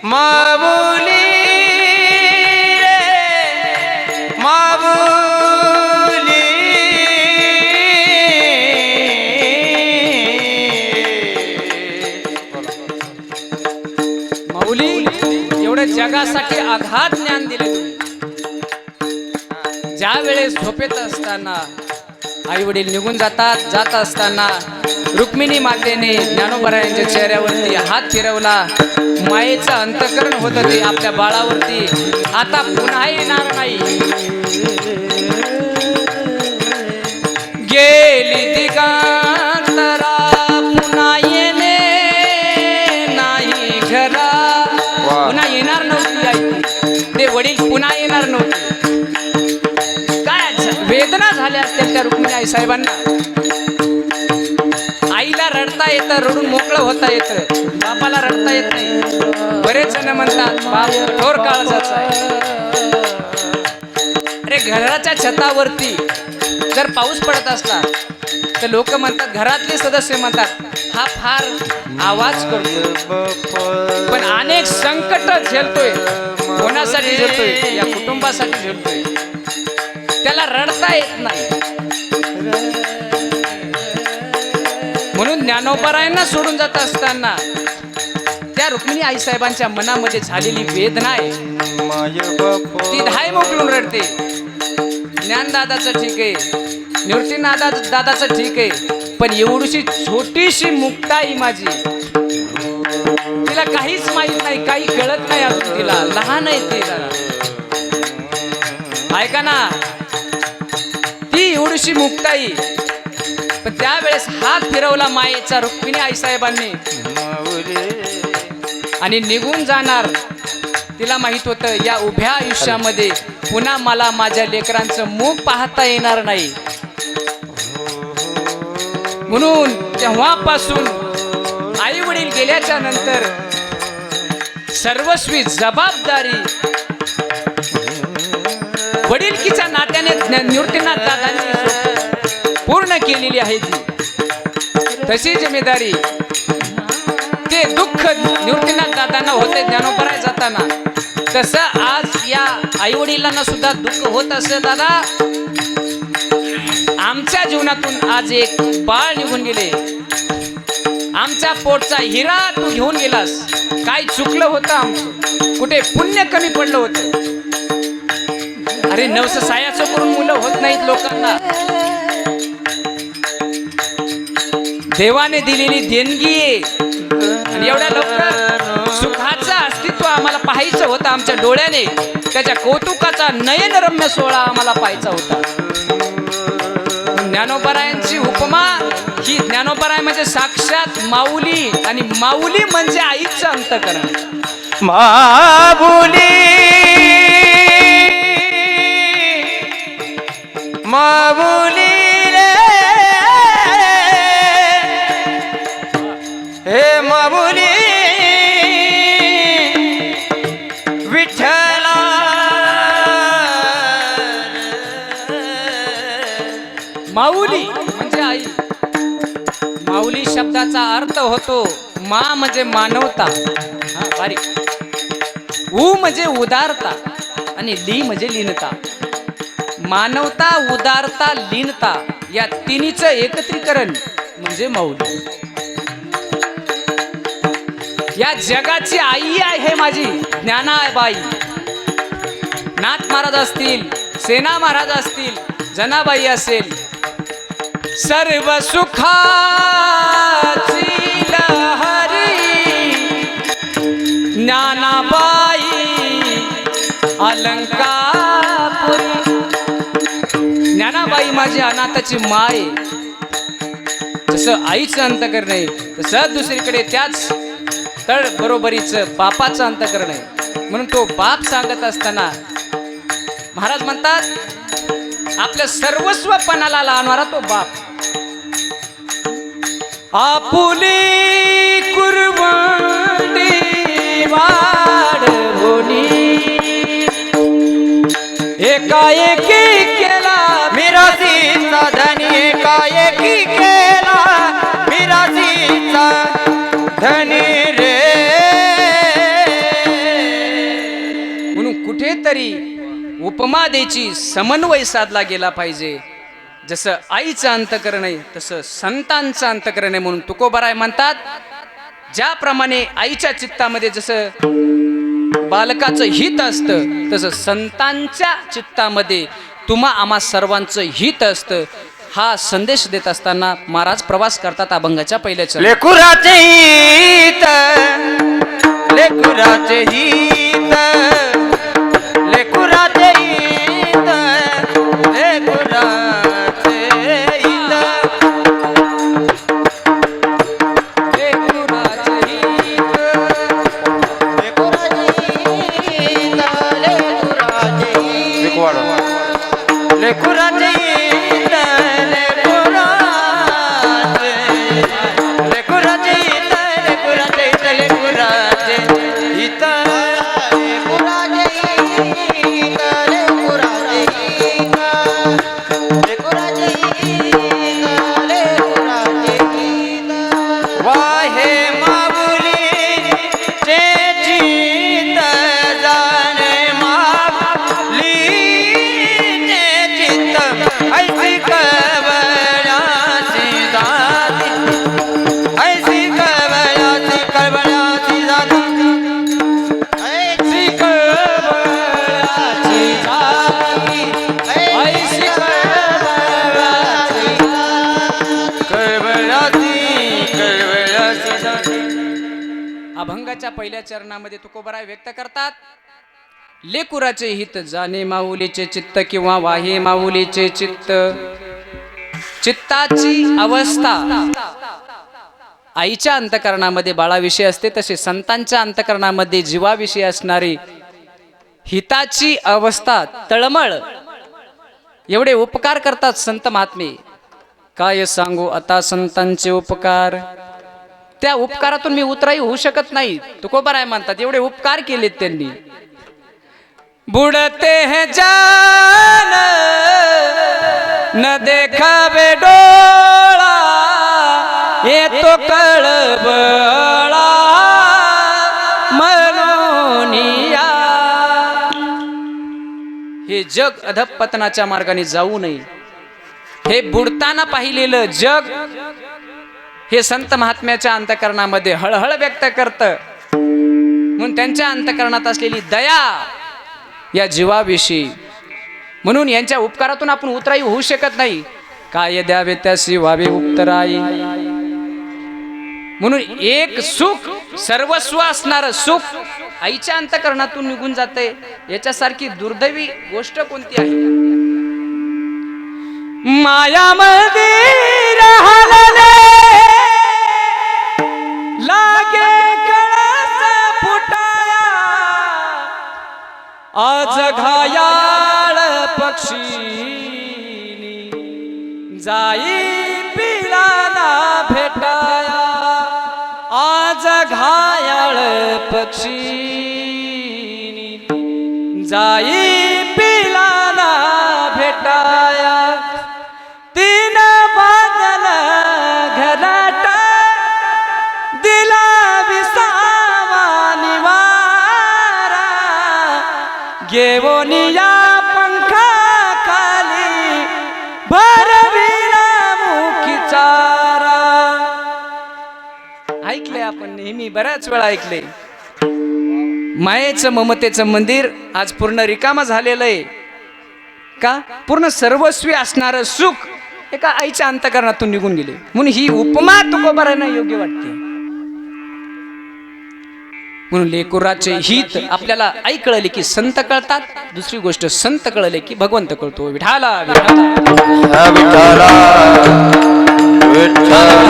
माऊली रे माऊली. माऊली एवढं जगासाठी अगाध ज्ञान दिले तुम्ही. ज्या वेळेस झोपेत असताना आई वडील निघून जात असताना रुक्मिणी मातेने ज्ञानोबरायांच्या चेहऱ्यावरती हात फिरवला. मायेचं अंतकरण होतं ते आपल्या बाळावरती आता पुन्हा येणार नाही. गेली दिगांतरा पुन्हा येणे नाही घरा. पुन्हा येणार नव्हती आई, ते वडील पुन्हा येणार नव्हते. काय वेदना झाल्या असतील त्या रुक्मिणी आई साहेबांना. आईला रडता येतं, रडून मोकळं होता येतं, बापाला रडता येत नाही. बरेच जण म्हणतात बाप कठोर काळजाचा आहे. अरे घराच्या छतावरती जर पाऊस पडत असला तर लोक म्हणतात, घरातले सदस्य म्हणतात हा फार आवाज करतो. पण अनेक संकट झेलतोय. कोणासाठी झेलतोय? या कुटुंबासाठी झेलतोय. त्याला रडता येत नाही. म्हणून ज्ञानोबरायांना सोडून जात असताना त्या रुक्मिणी आई साहेबांच्या मनामध्ये झालेली वेदना आहे ती धाय मोकलून रडते. ज्ञानदादाचं ठीक आहे, निवृत्तीनाथदादाचं ठीक आहे, पण एवढीशी छोटीशी मुक्ताई माझी, तिला काहीच माहित नाही, काही कळत नाही अजून, तिला लहान आहे ती जरा. ऐका ना, ती एवढीशी मुक्ताई, पण त्यावेळेस हात फिरवला मायेचा रुक्मिणी आई साहेबांनी आणि निघून जाणार. तिला माहित होतं या उभ्या आयुष्यामध्ये पुन्हा मला माझ्या लेकरांचं मुख पाहता येणार नाही. म्हणून तेव्हापासून आई वडील गेल्याच्या नंतर सर्वस्वी जबाबदारी वडीलकीच्या नात्याने निवृत्तीनाथ दादांनी पूर्ण केलेली आहे. तशी जिम्मेदारी ते दुःख निवृत्तीनाथ दादांना होते ज्ञानोबराय जाताना, तसं आज या आई वडिलांना सुद्धा दुःख होत असेल. दादा, आमच्या जीवनातून आज एक बाळ निघून गेले, आमच्या पोटचा हिरा तू घेऊन गेलास. काय चुकलं होतं आमचं? कुठे पुण्य कमी पडलं होतं? अरे नवस सायाचं करून मुलं होत नाहीत लोकांना. देवाने दिलेली देणगी आहे आणि एवढ्या लवकर सुखाचं अस्तित्व आम्हाला पाहायचं होतं आमच्या डोळ्याने. त्याच्या कौतुकाचा नयनरम्य सोहळा आम्हाला पाहायचा होता. ज्ञानोबरायांची उपमा ही, ज्ञानोबराय म्हणजे साक्षात माऊली आणि माऊली म्हणजे आईचं अंतकरण. माऊली माऊली रे हे माऊली विठ्ठला. माऊली म्हणजे आई. माऊली शब्दाचा अर्थ होतो मा म्हणजे मानवता, बारीक, उ म्हणजे उदारता आणि ली म्हणजे लीनता. मानवता, उदारता, लीनता या तिन्हीचं एकत्रीकरण म्हणजे माऊली. या जगाची आई आहे माझी ज्ञानाबाई. नाथ महाराज असतील, सेना महाराज असतील, जनाबाई असेल, सर्व सुखाची लहरी ज्ञानाबाई अलंकापुरी. ज्ञानाबाई माझी अनाथाची माय. जसं आईचं अंतकरण आहे तसं दुसरीकडे त्याच तळ बरोबरीचं बापाचं अंतकरण आहे. म्हणून तो बाप सांगत असताना महाराज म्हणतात आपल्या सर्वस्व पणाला लावणारा तो बाप. आपुली कुर्बानी वाढवणी एकाएकी केला मिरासीचा धनी एकाएकी केला मिरासीचा धनी रे. म्हणून कुठेतरी उपमा द्यायची समन्वय साधला गेला पाहिजे. जसं आईचं अंतकरण आहे तसं संतांचं अंतकरण आहे. म्हणून तुकोबाराय म्हणतात ज्याप्रमाणे आईच्या चित्तामध्ये जसं बालकाचं हित असतं तसं संतांच्या चित्तामध्ये तुम्हा आम्हा सर्वांचं हित असतं. हा संदेश देत असताना महाराज प्रवास करतात अभंगाच्या पहिल्या चरणी. लेकुराचे हित लेकुराचे हित लेकुराचे हित लेकुराचे हित लेकुराचे हित लेकुराचे हित लेकुराचे हित लेकुराचे हित लेकुराचे हित लेकुराचे हित लेकुराचे हित वाहे माऊलीचे चित्त जाणे माऊलीचे चित्त ऐसी कवळ्याची जाती ऐसी कवळ्याची कवळ्याची जाती ऐसी कवळ्याची जाती ऐसी कवळ्याची कवळ्याची कवळ्याची जाती. अभंगाच्या पहिल्या चरणामध्ये तुकोबाराय व्यक्त करतात लेकुराचे हित जाणे माऊलीचे चित्त किंवा वाहे माऊलीचे चित्त. चित्ताची अवस्था आईच्या अंतकरणामध्ये बाळाविषयी असते तसे संतांच्या अंतकरणामध्ये जीवाविषयी असणारी हिताची अवस्था तळमळ. एवढे उपकार करतात संत महात्मे. काय सांगू आता संतांचे उपकार. त्या उपकारातून मी उतराई होऊ शकत नाही. तुकोबाराय म्हणतात एवढे उपकार केलेत त्यांनी. बुडते हैं जान न देखावे डोळा ये तो कळबळा मनोनिया. हे जग अधपतनाच्या मार्गाने जाऊ नये. हे बुडताना पाहिलेलं जग हे संत महात्म्याच्या अंतकरणामध्ये हळहळ व्यक्त करतं. म्हणून त्यांच्या अंतकरणात असलेली दया या जीवाविषयी. म्हणून यांच्या उपकारातून आपण उतराई होऊ शकत नाही. काय द्यावे त्यासी व्हावे उपतराई. म्हणून एक सुख सर्वस्व असणारं सुख आईच्या अंतकरणातून निघून जाते. याच्यासारखी दुर्दैवी गोष्ट कोणती आहे. मायामध्ये राहले लागे कळस फुटाया आज घायाळ पक्षीनी जाई पिलाना भेटाया आज घायाळ पक्षीनी जाई पिलाना भेटाया तीन बादल घराट दिला विसावा निवारा घेवोनिया पंखा खाली भरविला मुखी चारा. ऐकले आपण नेहमी बऱ्याच वेळा ऐकले. मायेचं ममतेचं मंदिर आज पूर्ण रिकाम झालेलं आहे. का पूर्ण सर्वस्वी असणारं सुख एका आईच्या अंतकरणातून निघून गेले. म्हणून ही उपमा तुकोबारांना योग्य वाटते. म्हणून लेकुराचे हित आपल्याला आई कळले की संत कळतात. दुसरी गोष्ट संत कळले की भगवंत कळतो. विठाला विठाला विठ्ठला विठ्ठला.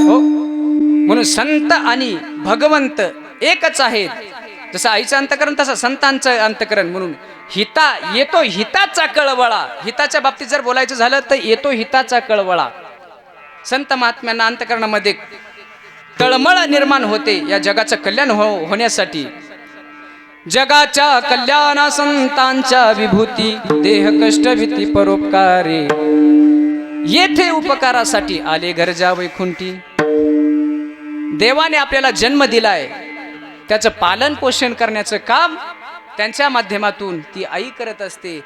हो, म्हणून संत आणि भगवंत एकच आहेत. जसं आईचं अंतकरण तसं संतांचं अंतकरण. म्हणून हिता येतो हिताचा कळवळा. हिताच्या बाबतीत जर बोलायचं झालं तर येतो हिताचा कळवळा. संत महात्म्यांना अंतकरणामध्ये तळमळ निर्माण होते या जगाचं कल्याण होण्यासाठी. जगाच्या कल्याणा संतांच्या विभूती, देह कष्ट भीती परोपकारे, येथे उपकारासाठी आले गरजा वैकुंठी. देवाने आपल्याला जन्म दिलाय, त्याचं पालन पोषण करण्याचं काम त्यांच्या माध्यमातून ती आई करत असते.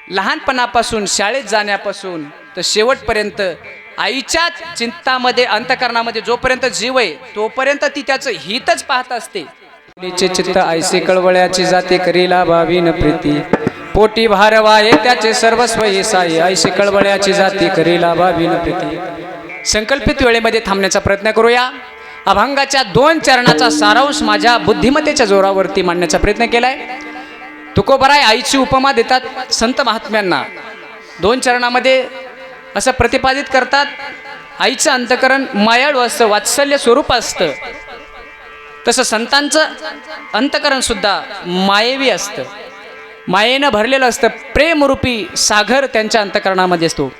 लहानपणापासून शाळेत जाण्यापासून तर शेवटपर्यंत आईच्या चिंतामध्ये अंतकरणामध्ये जोपर्यंत जीव आहे तोपर्यंत ती त्याचं हितच पाहत असते. चित्त ऐसे कळवळ्याची जाते करीला भावीन प्रीती, पोटी भारवाये त्याचे सर्वस्व येसाये, ऐसे कळवळ्याची जाते करीला भावीन प्रीती. संकल्पित वेळेमध्ये थांबण्याचा प्रयत्न करूया. अभंगाच्या 2 चरणाचा सारांश माझ्या बुद्धिमत्तेच्या जोरावरती मांडण्याचा प्रयत्न केलाय. तुकोबराय आईची उपमा देतात संत महात्म्यांना. 2 चरणामध्ये असं प्रतिपादित करतात, आईचं अंतकरण मायाळू असतं, वात्सल्य स्वरूप असतं. तसं संतांचं अंतकरण सुद्धा मायेवी असतं, मायेनं भरलेलं असतं. प्रेमरूपी सागर त्यांच्या अंतकरणामध्ये असतो.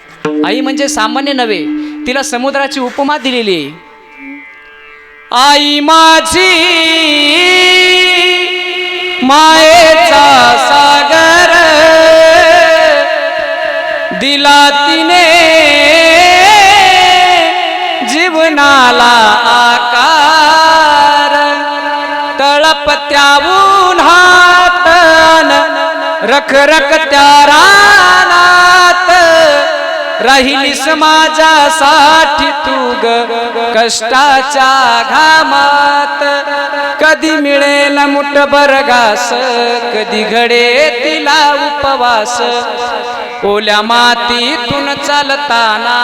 आई म्हणजे सामान्य नव्हे, तिला समुद्राची उपमा दिलेली आहे. आई माझी मायेचा सागर, दिला तिने जीवनाला आकार, तळपत्या उन्हात रख रख त्या रानात, राहिलीस माझ्यासाठी तू ग कष्टाच्या घामात. कधी मिळेल मुठभर घास, कधी घडे तिला उपवास, ओल्या मातीतून चालताना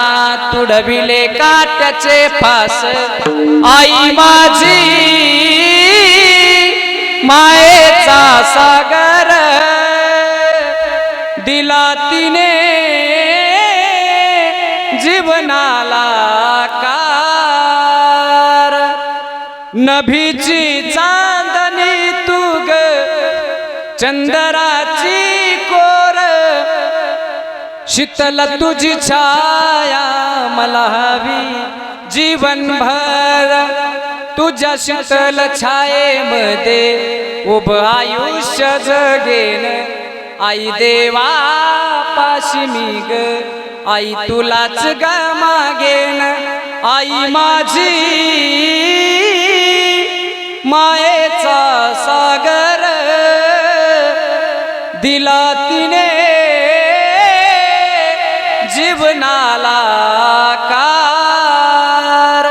तुडविले काट्याचे फास. आई माझी मायेचा सागर, दिला तिने जीवनाला कार. नभीची चांदणी तू ग चंद्राची कोर, शीतल तुझी छाया मला हवी जीवनभर. तुझ्या शीतल छायेमध्ये उभं आयुष्य जगेन. आई देवा पाशी मी ग, आई तुलाच ग मागेन. आई माझी मायेचा सागर, दिला तिने जीवनाला कार.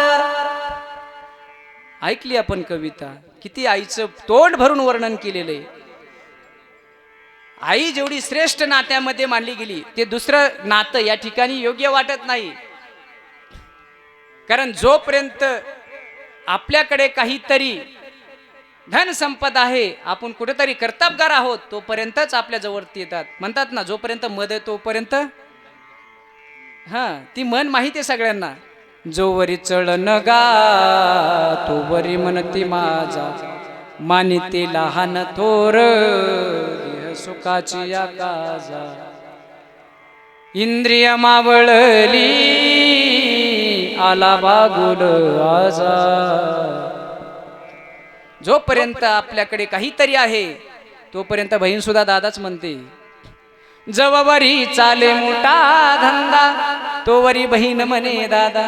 ऐकली आपण कविता, किती आईचं तोंड भरून वर्णन केलेलं आहे. आई जेवढी श्रेष्ठ नात्यामध्ये मानली गेली ते दुसरं नातं या ठिकाणी योग्य वाटत नाही. कारण जोपर्यंत आपल्याकडे काहीतरी धन संपदा आहे, आपण कुठेतरी कर्तबगार आहोत, तोपर्यंतच आपल्या जवळती येतात. म्हणतात ना, जोपर्यंत मद आहे तोपर्यंत. ती मन माहिती आहे सगळ्यांना. जोवरी चढन गा तोवरी म्हणती माझा, मानिते लहान थोर सुखाची आकाजा. इंद्रिय मावळली आला बागुल आजा. जोपर्यंत आपल्याकडे काहीतरी आहे तोपर्यंत बहीण सुद्धा दादाच म्हणते. जववरी चाले मोठा धंदा तोवरी बहीण म्हणे दादा.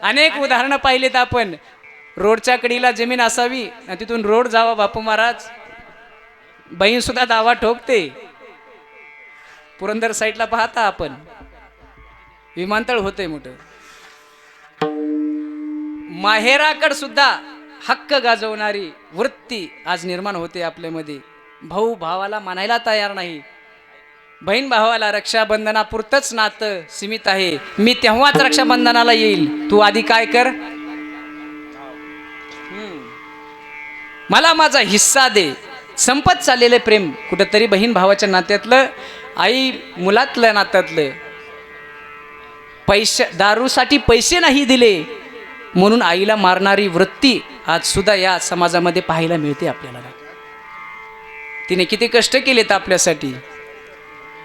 अनेक उदाहरणं पाहिलेत आपण. रोडच्या कडीला जमीन असावी, तिथून रोड जावा बापू महाराज, बहीण सुद्धा दावा ठोकते. पुरंदर साईडला पाहता आपण, विमानतळ होते मोठं. माहेराकड सुद्धा हक्क गाजवणारी वृत्ती आज निर्माण होते आपल्यामध्ये. भाऊ भावाला मानायला तयार नाही, बहीण भावाला रक्षाबंधनापुरतच नातं सीमित आहे. मी तेव्हाच रक्षाबंधनाला येईल, तू आधी काय कर. मला माझा हिस्सा दे. संपत चाललेले प्रेम कुठंतरी बहीण भावाच्या नात्यातलं, आई मुलातलं नात्यातलं. दारूसाठी पैसे नाही दिले म्हणून आईला मारणारी वृत्ती आज सुद्धा या समाजामध्ये पाहायला मिळते आपल्याला. तिने किती कष्ट केलेत आपल्यासाठी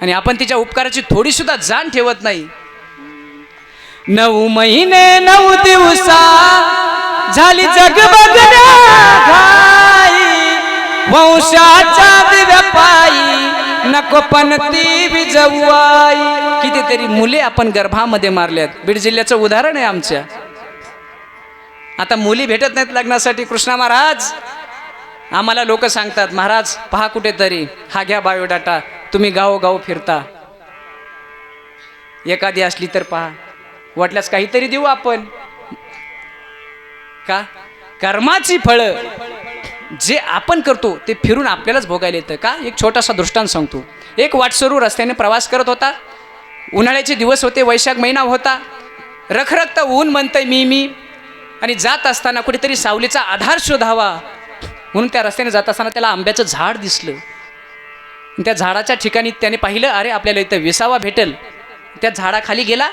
आणि आपण तिच्या उपकाराची थोडी सुद्धा जाण ठेवत नाही. 9 महिने 9 दिवसा झाली जग बघण्या घाई, वंशाच्या दिव्या पायी नको पण ती विजवाई. कितीतरी मुले आपण गर्भामध्ये मारल्यात. बीड जिल्ह्याचं उदाहरण आहे आमच्या. आता मुली भेटत नाहीत लग्नासाठी. कृष्णा महाराज आम्हाला लोक सांगतात, महाराज पहा कुठेतरी, हा घ्या बायोडाटा, तुम्ही गावोगाव फिरता, एखादी असली तर पहा, वाटल्यास काहीतरी देऊ आपण. का? कर्माची फळं जे आपण करतो ते फिरून आपल्यालाच भोगायला येतं. का? एक छोटासा दृष्टांत सांगतो. एक वाटसरू रस्त्याने प्रवास करत होता. उन्हाळ्याचे दिवस होते, वैशाख महिना होता. रखरखत ऊन म्हणतंय मी आणि जात असताना कुठेतरी सावलीचा आधार शोधावा म्हणून त्या रस्त्याने जात असताना त्याला आंब्याचं झाड दिसलं. त्या झाडाच्या ठिकाणी त्याने पाहिलं, अरे आपल्याला इथं विसावा भेटेल. त्या झाडाखाली गेला,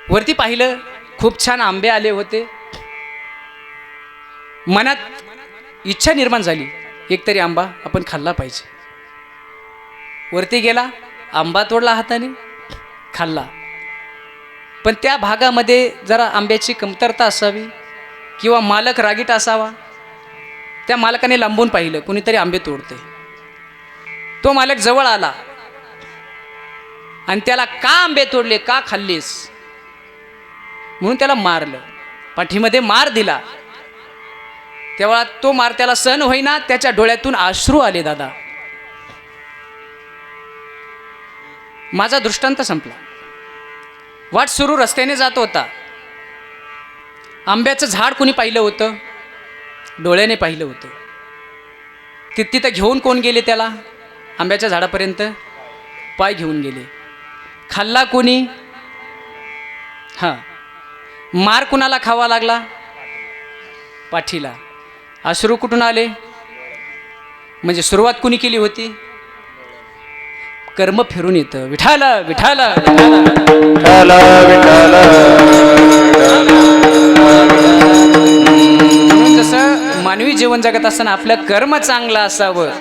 वरती पाहिलं, खूप छान आंबे आले होते. मनात इच्छा निर्माण झाली, एकतरी आंबा आपण खाल्ला पाहिजे. वरती गेला, आंबा तोडला हाताने, खाल्ला. पण त्या भागामध्ये जरा आंब्याची कमतरता असावी किंवा मालक रागीट असावा. त्या मालकाने लांबून पाहिलं, कुणीतरी आंबे तोडते. तो मालक जवळ आला आणि त्याला का आंबे तोडले, का खाल्लेस म्हणून त्याला मारलं, पाठीमध्ये मार दिला. तेव्हा तो मार त्याला सहन होईना, त्याच्या डोळ्यातून अश्रू आले. दादा, माझा दृष्टांत संपला. वाट सुरू रस्त्याने जात होता. आंब्याचं झाड कोणी पाहिलं होतं? डोळ्याने पाहिलं होतं. तिथं घेऊन कोण गेले त्याला? आंब्याच्या झाडापर्यंत पाय घेऊन गेले. खाल्ला कोणी? हां. मार कुणाला खावा लागला? पाठीला. अश्रू कुठून आले? म्हणजे सुरुवात कुणी केली होती? कर्म फिरून येतं. विठाला विठाला विठाला विठाला. जसं मानवी जीवन जगत असताना आपलं कर्म चांगलं असावं.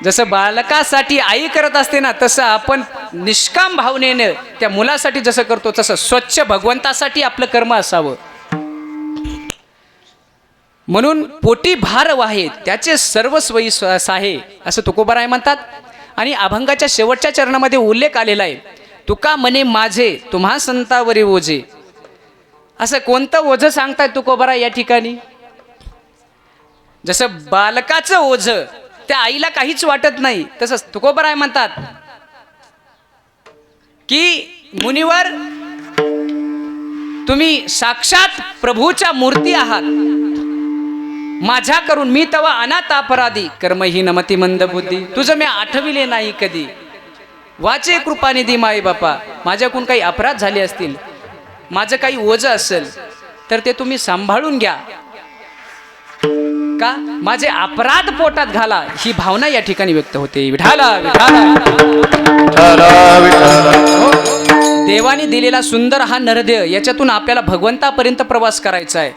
जसं बालकासाठी आई करत असते ना, तसं आपण निष्काम भावनेने त्या मुलासाठी जसं करतो, तसं स्वच्छ भगवंतासाठी आपलं कर्म असावं. म्हणून पोटी भार वाहे त्याचे सर्वस्वई साहे, असं तुकोबाराय म्हणतात. आणि अभंगाच्या शेवटच्या चरणामध्ये उल्लेख आलेला आहे, तुका म्हणे माझे तुम्हा संतावरी ओझे. असं कोणतं ओझं सांगताय तुकोबाराय या ठिकाणी? जसं बालकाचं ओझं त्या आईला काहीच वाटत नाही, तसंच तुकोबाराय म्हणतात की मुनिवर तुम्ही साक्षात प्रभूच्या मूर्ती आहात. माझ्या करून मी तवा अनाथ अपराधी, कर्मही नमती मंद बुद्धी. तुझं मी आठविले नाही कधी, वाचे कृपानिधी माई बापा. माझ्याकडून काही अपराध झाले असतील, माझं काही ओझं असेल तर ते तुम्ही सांभाळून घ्या. का? माझे अपराध पोटात घाला, ही भावना या ठिकाणी व्यक्त होते. विठाला विठाला. देवाने दिलेला सुंदर हा नरदेह, याच्यातून आपल्याला भगवंतापर्यंत प्रवास करायचा आहे.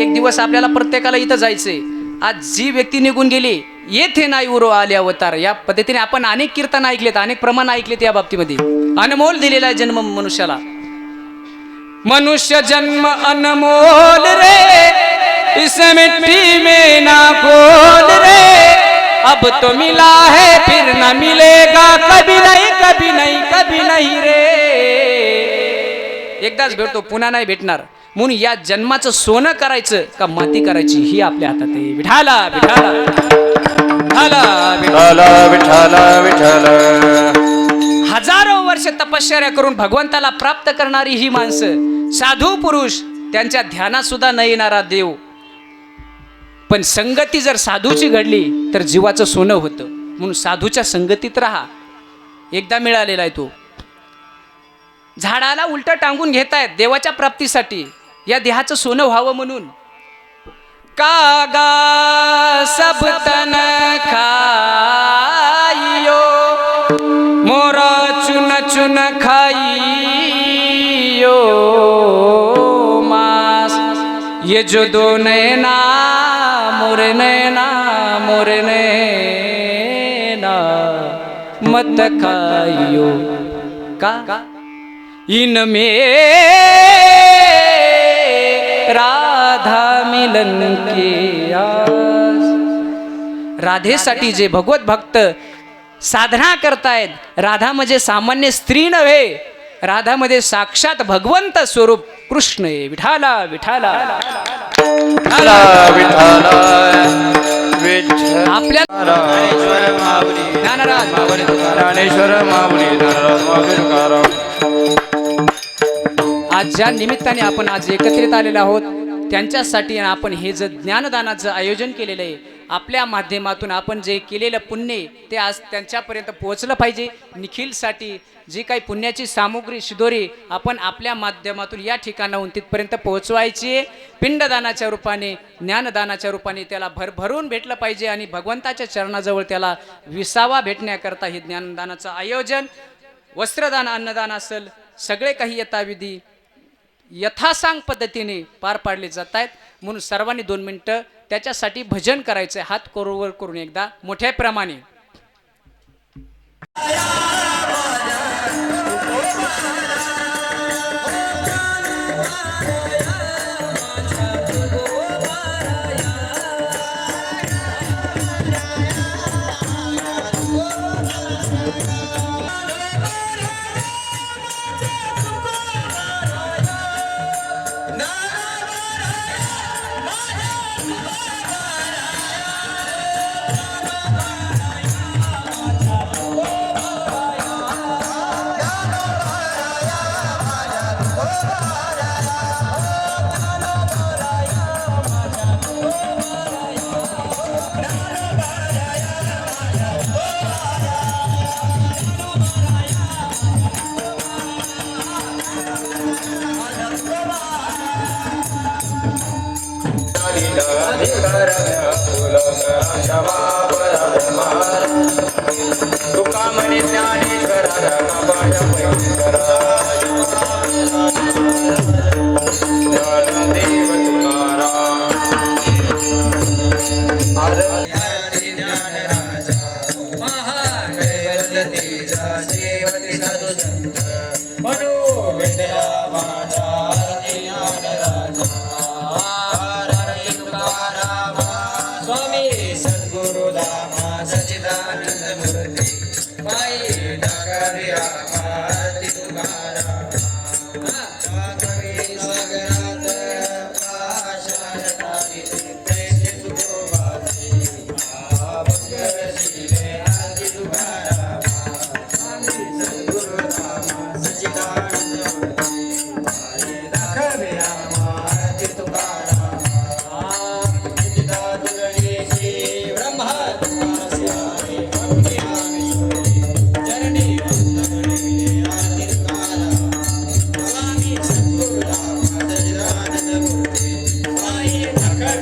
एक दिवस आपल्याला प्रत्येकाला इथं जायचंय. आज जी व्यक्ती निघून गेली, येथे नाही उरो आले अवतार, या पद्धतीने आपण अनेक कीर्तन ऐकलेत, अनेक प्रमाण ऐकलेत. या बाबतीमध्ये अनमोल दिलेला जन्म मनुष्याला. मनुष्य जन्म अनमोल रे, इस मिट्टी में ना खोल रे. अब तो मिला है फिर न मिलेगा, कभी नहीं कभी नहीं कभी नहीं रे. एकदाच भेटतो, पुन्हा नाही भेटणार. म्हणून या जन्माचं सोनं करायचं का माती करायची, ही आपल्या हातात आहे. विठाला विठाला विठाला विठाला विठाला. हजारो वर्ष तपश्चर्या करून भगवंताला प्राप्त करणारी ही माणसं, साधू पुरुष, त्यांच्या ध्यानात सुद्धा न येणारा देव. पण संगती जर साधूची घडली तर जीवाचं सोनं होतं. म्हणून साधूच्या संगतीत राहा. एकदा मिळालेला आहे तो. झाडाला उलट टांगून घेतायत देवाच्या प्राप्तीसाठी. या देहाचं सोनं व्हावं म्हणून कागा सब तन खाइयो मोरा चुन चुन खाइयो मास ये जो दो नैना मोरे नैना मोरे नैना मत खाइयो का इनमें राधा मिलन की आस। राधेसाठी जे भगवत भक्त साधना करतायत, राधा म्हणजे सामान्य स्त्री नव्हे, राधा मध्ये साक्षात भगवंत स्वरूप कृष्ण आहे। विठाला विठाला विठाला विठाला विठ्ठल आपल्या ज्ञानेश्वर माऊली ज्ञानराज माऊली ज्ञानेश्वर माऊली ज्ञानराज माऊली तुकाराम। आज ज्या निमित्ताने आपण आज एकत्रित आलेलो आहोत त्यांच्यासाठी आपण हे जे ज्ञानदानाचं आयोजन केलेलं आहे, आपल्या माध्यमातून आपण जे केलेलं पुण्य ते आज त्यांच्यापर्यंत पोहोचलं पाहिजे। निखिलसाठी जी काही पुण्याची सामुग्री शिदोरी आपण आपल्या माध्यमातून या ठिकाणाहून तिथपर्यंत पोहोचवायची, पिंडदानाच्या रूपाने ज्ञानदानाच्या रूपाने त्याला भरभरून भेटलं पाहिजे आणि भगवंताच्या चरणाजवळ त्याला विसावा भेटण्याकरता हे ज्ञानदानाचं आयोजन, वस्त्रदान अन्नदान असेल, सगळे काही यथाविधी यथासांग पद्धतीने पार पाडले जात आहेत। म्हणून सर्वांनी 2 मिनिटं त्याच्यासाठी भजन करायचं, हात कोरवर करून एकदा मोठ्या प्रमाणे। तुकामणी ज्ञानेश्वर ज्ञानदेव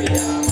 Yeah.